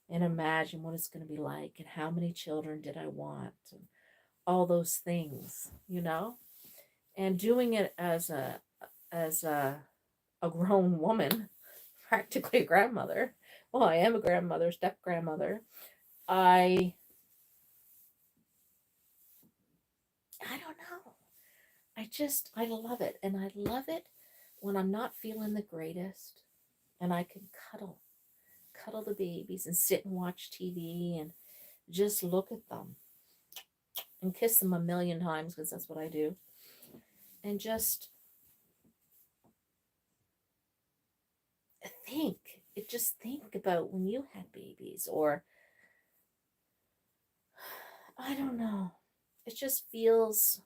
And imagine what it's going to be like and how many children did I want and all those things. And doing it as a grown woman, practically a grandmother. Well, I am a grandmother, step grandmother. I I don't know. I love it, and I love it when I'm not feeling the greatest and I can cuddle the babies and sit and watch TV and just look at them and kiss them a million times because that's what I do. And think, just think about when you had babies, or I don't know. It just feels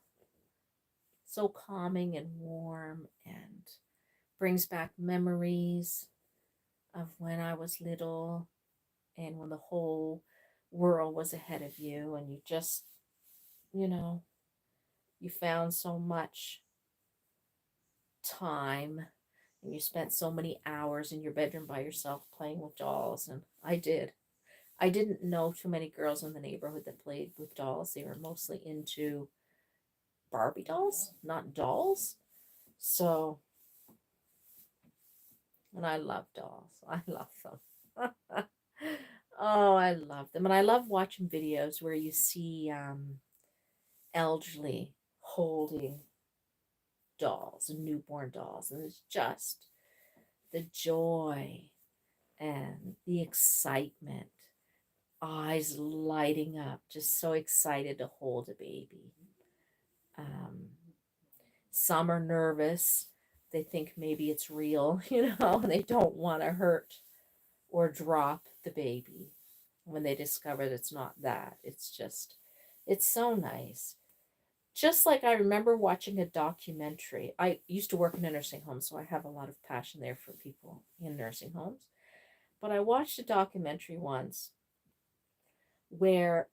so calming and warm and brings back memories of when I was little and when the whole world was ahead of you and you know, you found so much time and you spent so many hours in your bedroom by yourself playing with dolls. And I did. I didn't know too many girls in the neighborhood that played with dolls. They were mostly into Barbie dolls, not dolls. So, and I love dolls. I love them. Oh, I love them. And I love watching videos where you see elderly holding dolls and newborn dolls. And it's just the joy and the excitement, eyes lighting up, just so excited to hold a baby. Um, some are nervous. They think maybe it's real, and they don't want to hurt or drop the baby when they discover that it's not that. It's so nice. Just like I remember watching a documentary. I used to work in a nursing home, so I have a lot of passion there for people in nursing homes. But I watched a documentary once where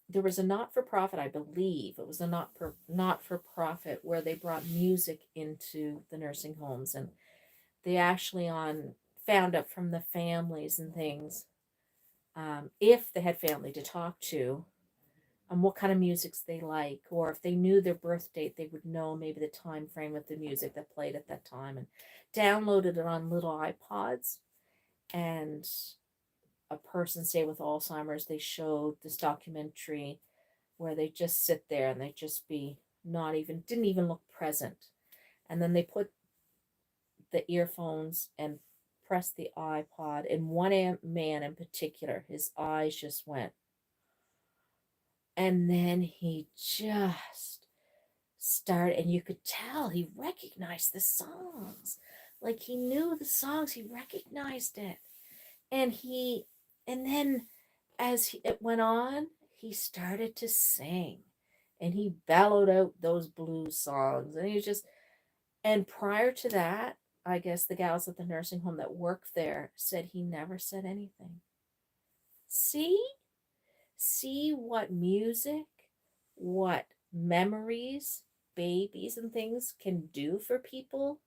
there was a not-for-profit, I believe it was a not-for-profit, where they brought music into the nursing homes, and they actually on found out from the families and things, if they had family to talk to, what kind of musics they like, or if they knew their birth date, they would know maybe the time frame of the music that played at that time, and downloaded it on little iPods. And a person, say with Alzheimer's, they showed this documentary where they just sit there and they just be not even, didn't even look present. And then they put the earphones and pressed the iPod. And one man in particular, his eyes just went. And then he just started, and you could tell he recognized the songs. Like he knew the songs, he recognized it. And then as it went on, he started to sing, and he bellowed out those blues songs. And he was just, and prior to that, I guess the gals at the nursing home that worked there said he never said anything. See? See what music, what memories, babies and things can do for people.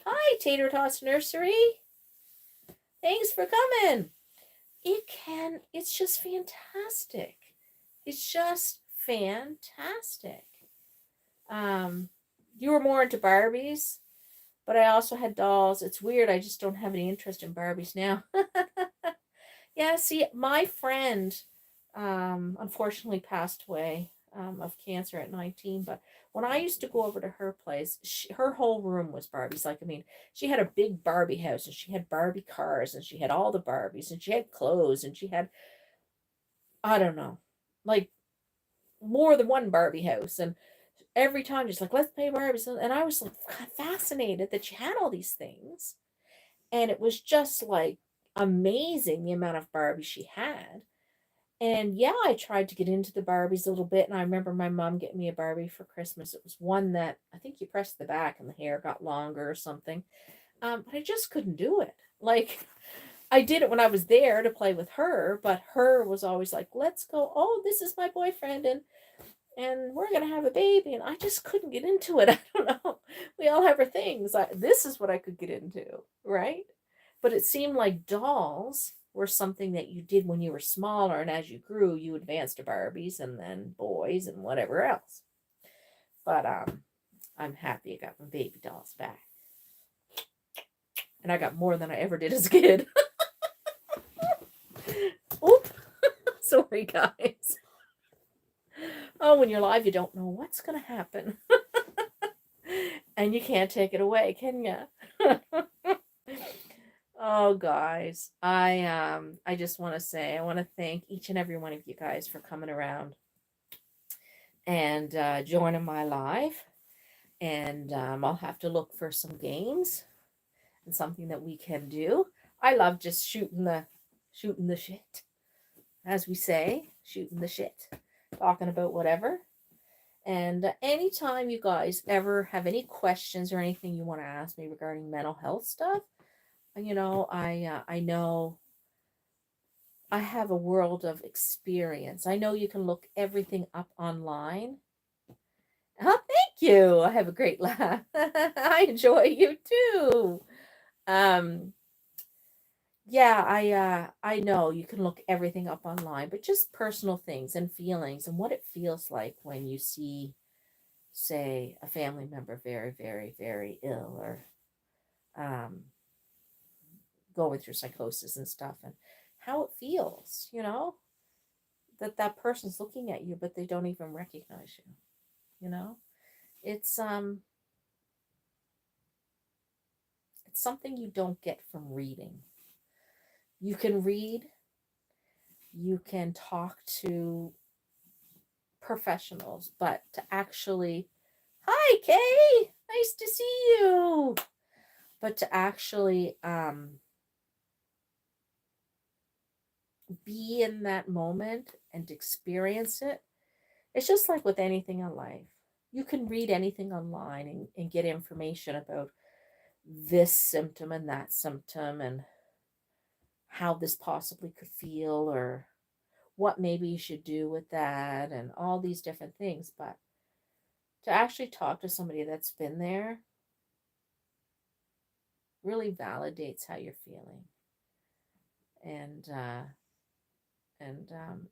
Hi, Tater Tots Nursery. Thanks for coming. It's just fantastic. It's just fantastic. You were more into Barbies, but I also had dolls. It's weird. I just don't have any interest in Barbies now. Yeah, see, my friend unfortunately passed away of cancer at 19. But when I used to go over to her place, her whole room was Barbies. Like, I mean, she had a big Barbie house, and she had Barbie cars, and she had all the Barbies, and she had clothes, and she had, I don't know, like more than one Barbie house. And every time, just like, let's play Barbies. And I was like fascinated that she had all these things. And it was just like amazing the amount of Barbie she had. And yeah, I tried to get into the Barbies a little bit. And I remember my mom getting me a Barbie for Christmas. It was one that I think you pressed the back and the hair got longer or something. But I just couldn't do it. Like, I did it when I was there to play with her, but her was always like, let's go. Oh, this is my boyfriend. And we're gonna have a baby. And I just couldn't get into it. I don't know. We all have our things. This is what I could get into, right? But it seemed like dolls were something that you did when you were smaller, and as you grew, you advanced to Barbies and then boys and whatever else. But I'm happy I got my baby dolls back. And I got more than I ever did as a kid. Oop. Sorry, guys. Oh, when you're live, you don't know what's going to happen. And you can't take it away, can you? Oh, guys, I just want to say, I want to thank each and every one of you guys for coming around and joining my live. And I'll have to look for some games and something that we can do. I love just shooting the shit, as we say, shooting the shit, talking about whatever. And anytime you guys ever have any questions or anything you want to ask me regarding mental health stuff, you know, I know I have a world of experience. I know you can look everything up online. Oh, thank you. I have a great laugh. I enjoy you too. Um, yeah, I know you can look everything up online, but just personal things and feelings and what it feels like when you see, say, a family member very, very, very ill, or um, going through psychosis and stuff, and how it feels, that that person's looking at you, but they don't even recognize you. It's it's something you don't get from reading. You can read, you can talk to professionals, but to actually, hi Kay, nice to see you. But to actually be in that moment and experience it, it's just like with anything in life. You can read anything online and get information about this symptom and that symptom and how this possibly could feel, or what maybe you should do with that and all these different things. But to actually talk to somebody that's been there really validates how you're feeling. And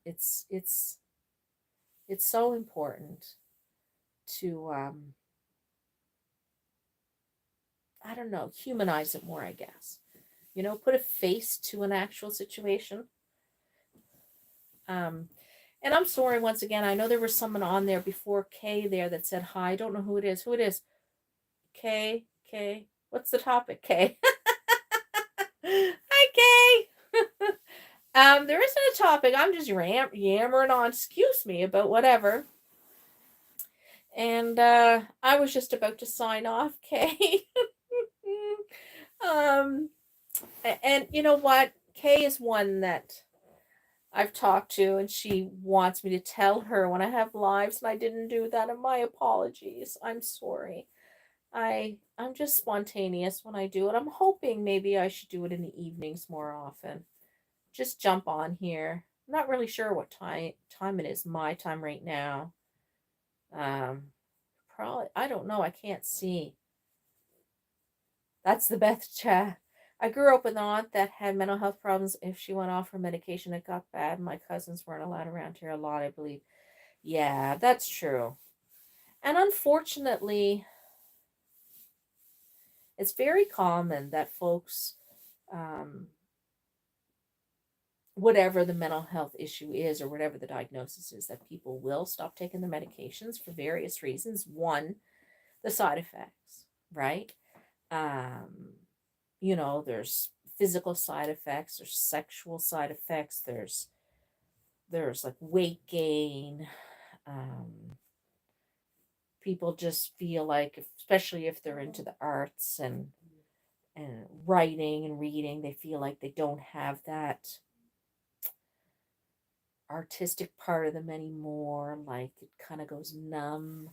it's so important to I don't know, humanize it more, I guess. Put a face to an actual situation. And I'm sorry once again. I know there was someone on there before Kay there that said hi. I don't know who it is. Who it is? Kay. What's the topic, Kay? Hi, Kay. There isn't a topic. I'm just yammering on. Excuse me about whatever. And I was just about to sign off, Kay. And you know what? Kay is one that I've talked to, and she wants me to tell her when I have lives, and I didn't do that. And my apologies. I'm sorry. I'm just spontaneous when I do it. I'm hoping maybe I should do it in the evenings more often. Just jump on here. I'm not really sure what time it is. My time right now. Probably I don't know. I can't see. That's the Beth chat. I grew up with an aunt that had mental health problems. If she went off her medication, it got bad. My cousins weren't allowed around here a lot, I believe. Yeah, that's true. And unfortunately, it's very common that folks, um, whatever the mental health issue is or whatever the diagnosis is, that people will stop taking their medications for various reasons. One, the side effects, right? Um, there's physical side effects, there's sexual side effects, there's like weight gain. Um, People just feel like, especially if they're into the arts and writing and reading, they feel like they don't have that artistic part of them anymore. Like it kind of goes numb.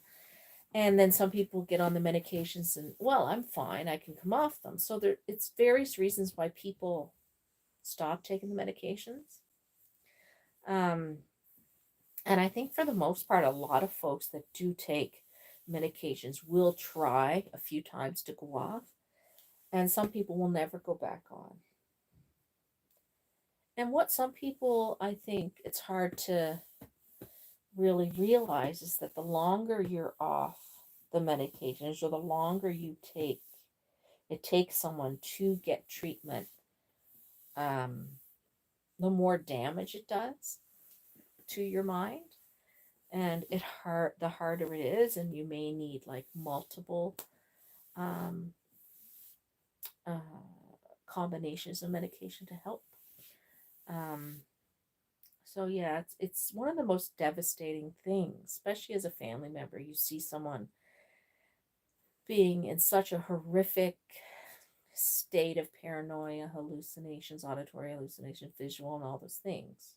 And then some people get on the medications and, well, I'm fine, I can come off them. So it's various reasons why people stop taking the medications. Um, and I think for the most part, a lot of folks that do take medications will try a few times to go off, and some people will never go back on. And what some people, I think it's hard to really realize, is that the longer you're off the medications or the longer it takes someone to get treatment, um, the more damage it does to your mind. And the harder it is, and you may need like multiple um, uh, combinations of medication to help. Um, so yeah, it's one of the most devastating things, especially as a family member. You see someone being in such a horrific state of paranoia, hallucinations, auditory hallucination, visual, and all those things.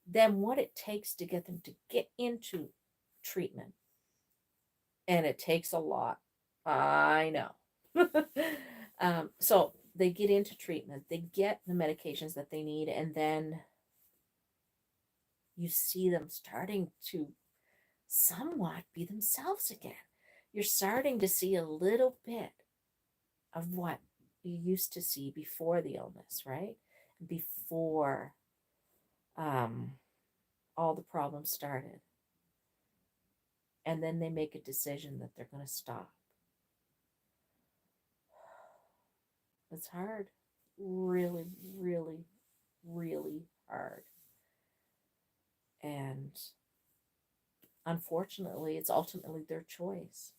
Then what it takes to get them to get into treatment, and it takes a lot. I know. So they get into treatment, they get the medications that they need, and then you see them starting to somewhat be themselves again. You're starting to see a little bit of what you used to see before the illness, right? Before um, all the problems started. And then they make a decision that they're going to stop. It's hard. Really, really, really hard. And unfortunately, it's ultimately their choice.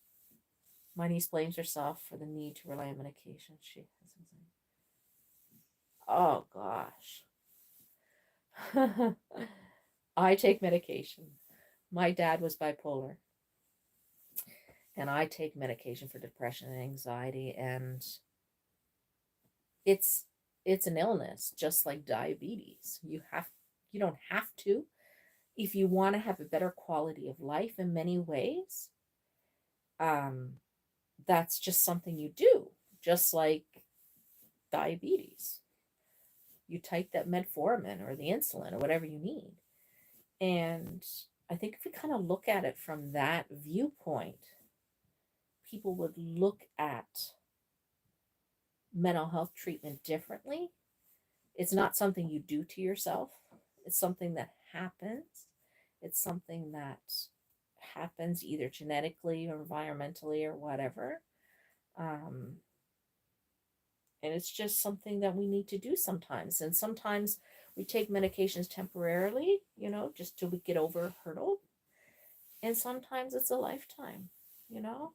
My niece blames herself for the need to rely on medication. Oh gosh. I take medication. My dad was bipolar, and I take medication for depression and anxiety, and it's an illness just like diabetes. You don't have to. If you want to have a better quality of life in many ways, um that's just something you do, just like diabetes. you take that metformin or the insulin or whatever you need. And I think if we kind of look at it from that viewpoint, people would look at mental health treatment differently. It's not something you do to yourself, it's something that happens. It's something that happens either genetically or environmentally or whatever. Um, and it's just something that we need to do sometimes. And sometimes we take medications temporarily, just till we get over a hurdle. And sometimes it's a lifetime, you know?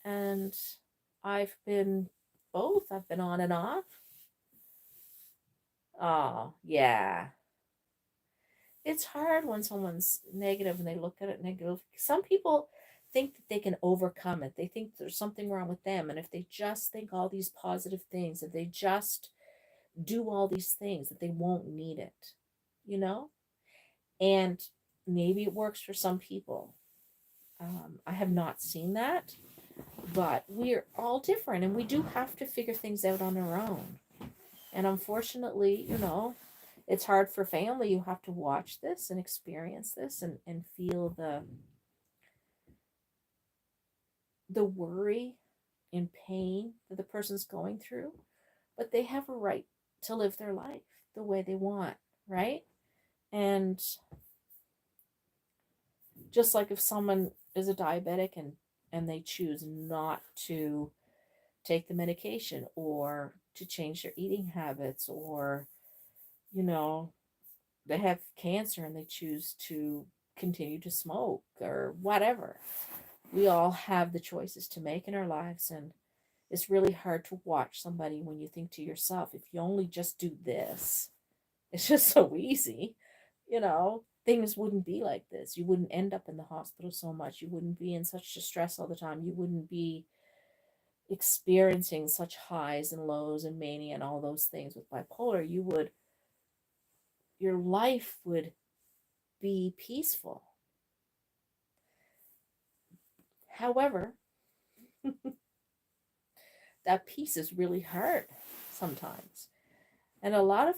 And I've been both. I've been on and off. Oh, yeah. It's hard when someone's negative and they look at it negative. Some people think that they can overcome it. They think there's something wrong with them. And if they just think all these positive things, if they just do all these things, that they won't need it, you know? And maybe it works for some people. I have not seen that, but we're all different and we do have to figure things out on our own. And unfortunately, it's hard for family. You have to watch this and experience this and feel the worry and pain that the person's going through. But they have a right to live their life the way they want, right? And just like if someone is a diabetic and they choose not to take the medication or to change their eating habits, or they have cancer and they choose to continue to smoke or whatever. We all have the choices to make in our lives, and it's really hard to watch somebody when you think to yourself, if you only just do this, it's just so easy, things wouldn't be like this. You wouldn't end up in the hospital so much. You wouldn't be in such distress all the time. You wouldn't be experiencing such highs and lows and mania and all those things with bipolar. Your life would be peaceful. However, that peace is really hard sometimes. And a lot of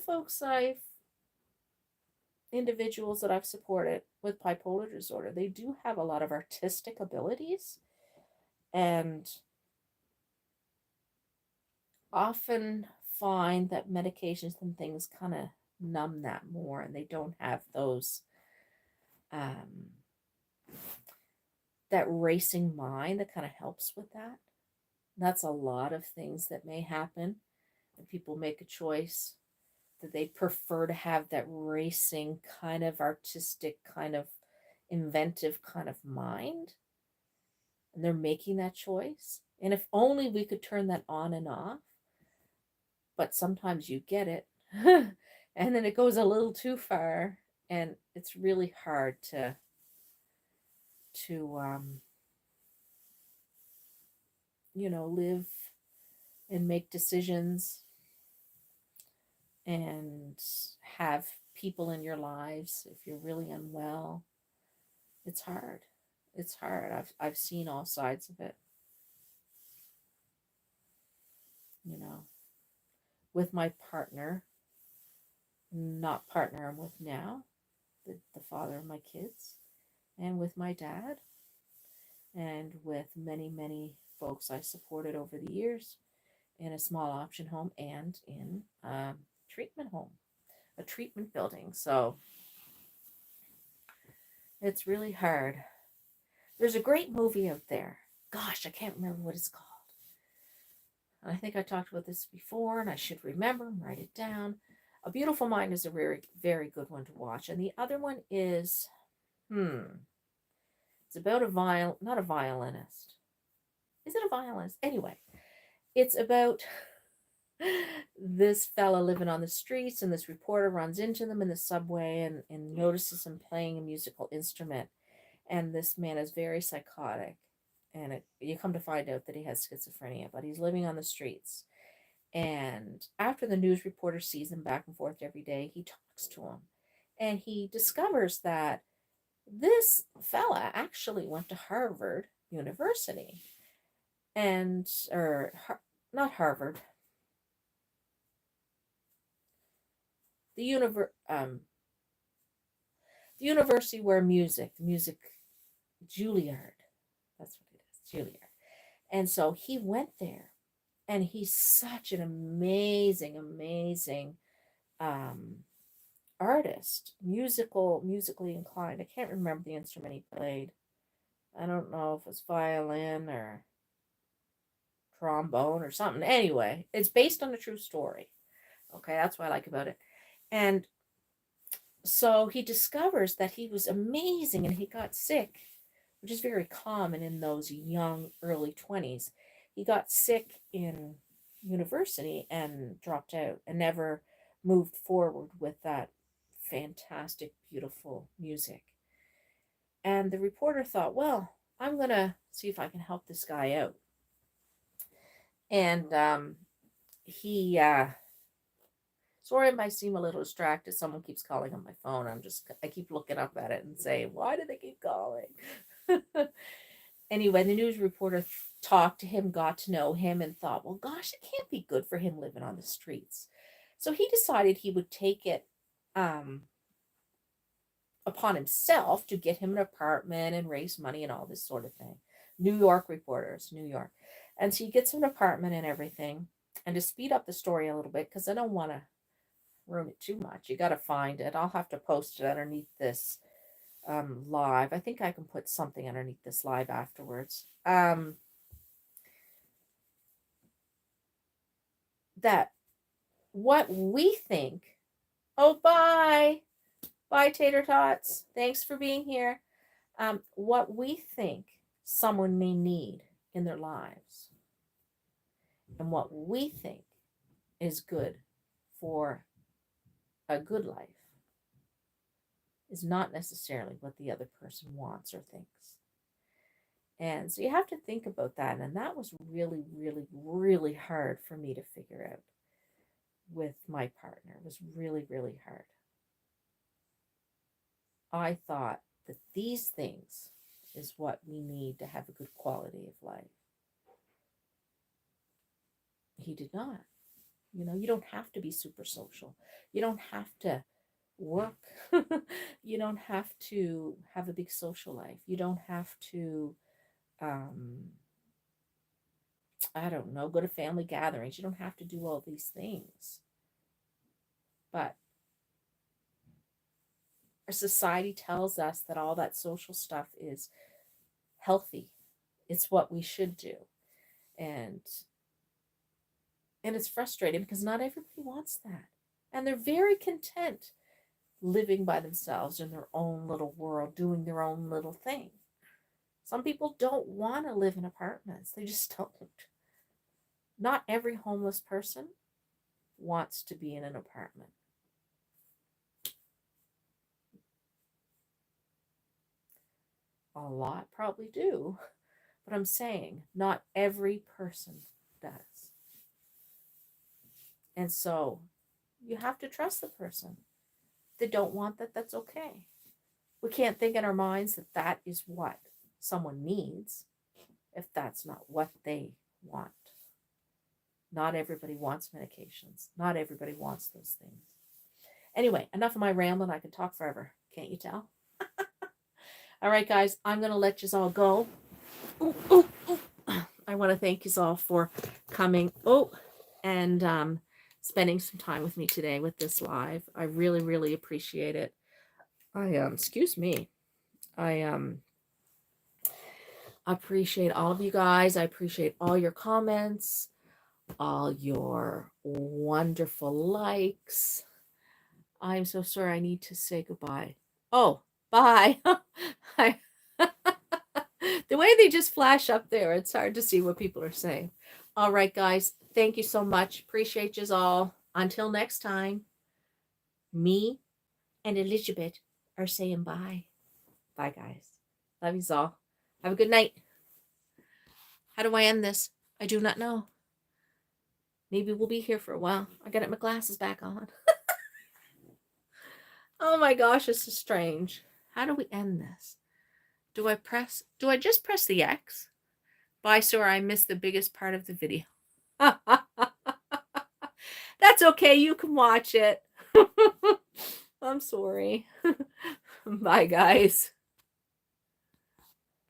individuals that I've supported with bipolar disorder, they do have a lot of artistic abilities and often find that medications and things kind of numb that more, and they don't have those that racing mind that kind of helps with that. That's a lot of things that may happen, and people make a choice that they prefer to have that racing kind of artistic, kind of inventive kind of mind, and they're making that choice. And if only we could turn that on and off. But sometimes you get it and then it goes a little too far, and it's really hard to live and make decisions and have people in your lives if you're really unwell. It's hard. It's hard. I've seen all sides of it. With my partner, not partner I'm with now, the father of my kids, and with my dad, and with many, many folks I supported over the years in a small option home and in a treatment home, a treatment building. So it's really hard. There's a great movie out there. Gosh, I can't remember what it's called. I think I talked about this before, and I should remember and write it down. A Beautiful Mind is a very, very good one to watch. And the other one is, it's about not a violinist. Is it a violinist? Anyway, it's about this fella living on the streets, and this reporter runs into them in the subway and notices him playing a musical instrument. And this man is very psychotic. And you come to find out that he has schizophrenia, but he's living on the streets. And after the news reporter sees him back and forth every day, he talks to him. And he discovers that this fella actually went to Harvard University. Not Harvard. the the university where music Juilliard. That's what it is, Juilliard. And so he went there, and he's such an amazing um, artist, musically inclined. I can't remember the instrument he played. I don't know if it was violin or trombone or something. Anyway, it's based on a true story. Okay, that's what I like about it. And so he discovers that he was amazing and he got sick, which is very common in those young early 20s. He got sick in university and dropped out and never moved forward with that fantastic, beautiful music. And the reporter thought, well, I'm going to see if I can help this guy out. And he, sorry, I might seem a little distracted. Someone keeps calling on my phone. I keep looking up at it and saying, why do they keep calling? Anyway, the news reporter talked to him, got to know him, and thought, well, gosh, it can't be good for him living on the streets. So he decided he would take it upon himself to get him an apartment and raise money and all this sort of thing. New York reporters, New York. And so he gets him an apartment and everything. And to speed up the story a little bit, because I don't want to ruin it too much, you got to find it. I'll have to post it underneath this live. I think I can put something underneath this live afterwards. That what we think. Oh, bye Tater Tots. Thanks for being here. What we think someone may need in their lives and what we think is good for a good life is not necessarily what the other person wants or thinks. And so you have to think about that. And that was really, really, really hard for me to figure out with my partner. It was really, really hard. I thought that these things is what we need to have a good quality of life. He did not. You don't have to be super social. You don't have to work. You don't have to have a big social life. You don't have to, I don't know, go to family gatherings. You don't have to do all these things. But our society tells us that all that social stuff is healthy. It's what we should do. And it's frustrating because not everybody wants that. And they're very content living by themselves in their own little world, doing their own little thing. Some people don't want to live in apartments. They just don't. Not every homeless person wants to be in an apartment. A lot probably do, but I'm saying not every person does. And so you have to trust the person. If they don't want that, that's okay. We can't think in our minds that that is what someone needs if that's not what they want. Not everybody wants medications. Not everybody wants those things. Anyway, enough of my rambling. I can talk forever. Can't you tell? All right, guys, I'm going to let you all go. Ooh, ooh, ooh. I want to thank you all for coming. And spending some time with me today with this live. I really, really appreciate it. Excuse me. I appreciate all of you guys. I appreciate all your comments, all your wonderful likes. I'm so sorry. I need to say goodbye. Oh, bye. The way they just flash up there, it's hard to see what people are saying. All right, guys. Thank you so much. Appreciate you all. Until next time, me and Elizabeth are saying bye. Bye, guys. Love you all. Have a good night. How do I end this? I do not know. Maybe we'll be here for a while. I gotta get my glasses back on. Oh my gosh, this is strange. How do we end this? Do I just press the X? Bye, sir. I missed the biggest part of the video. That's okay. You can watch it. I'm sorry. Bye, guys.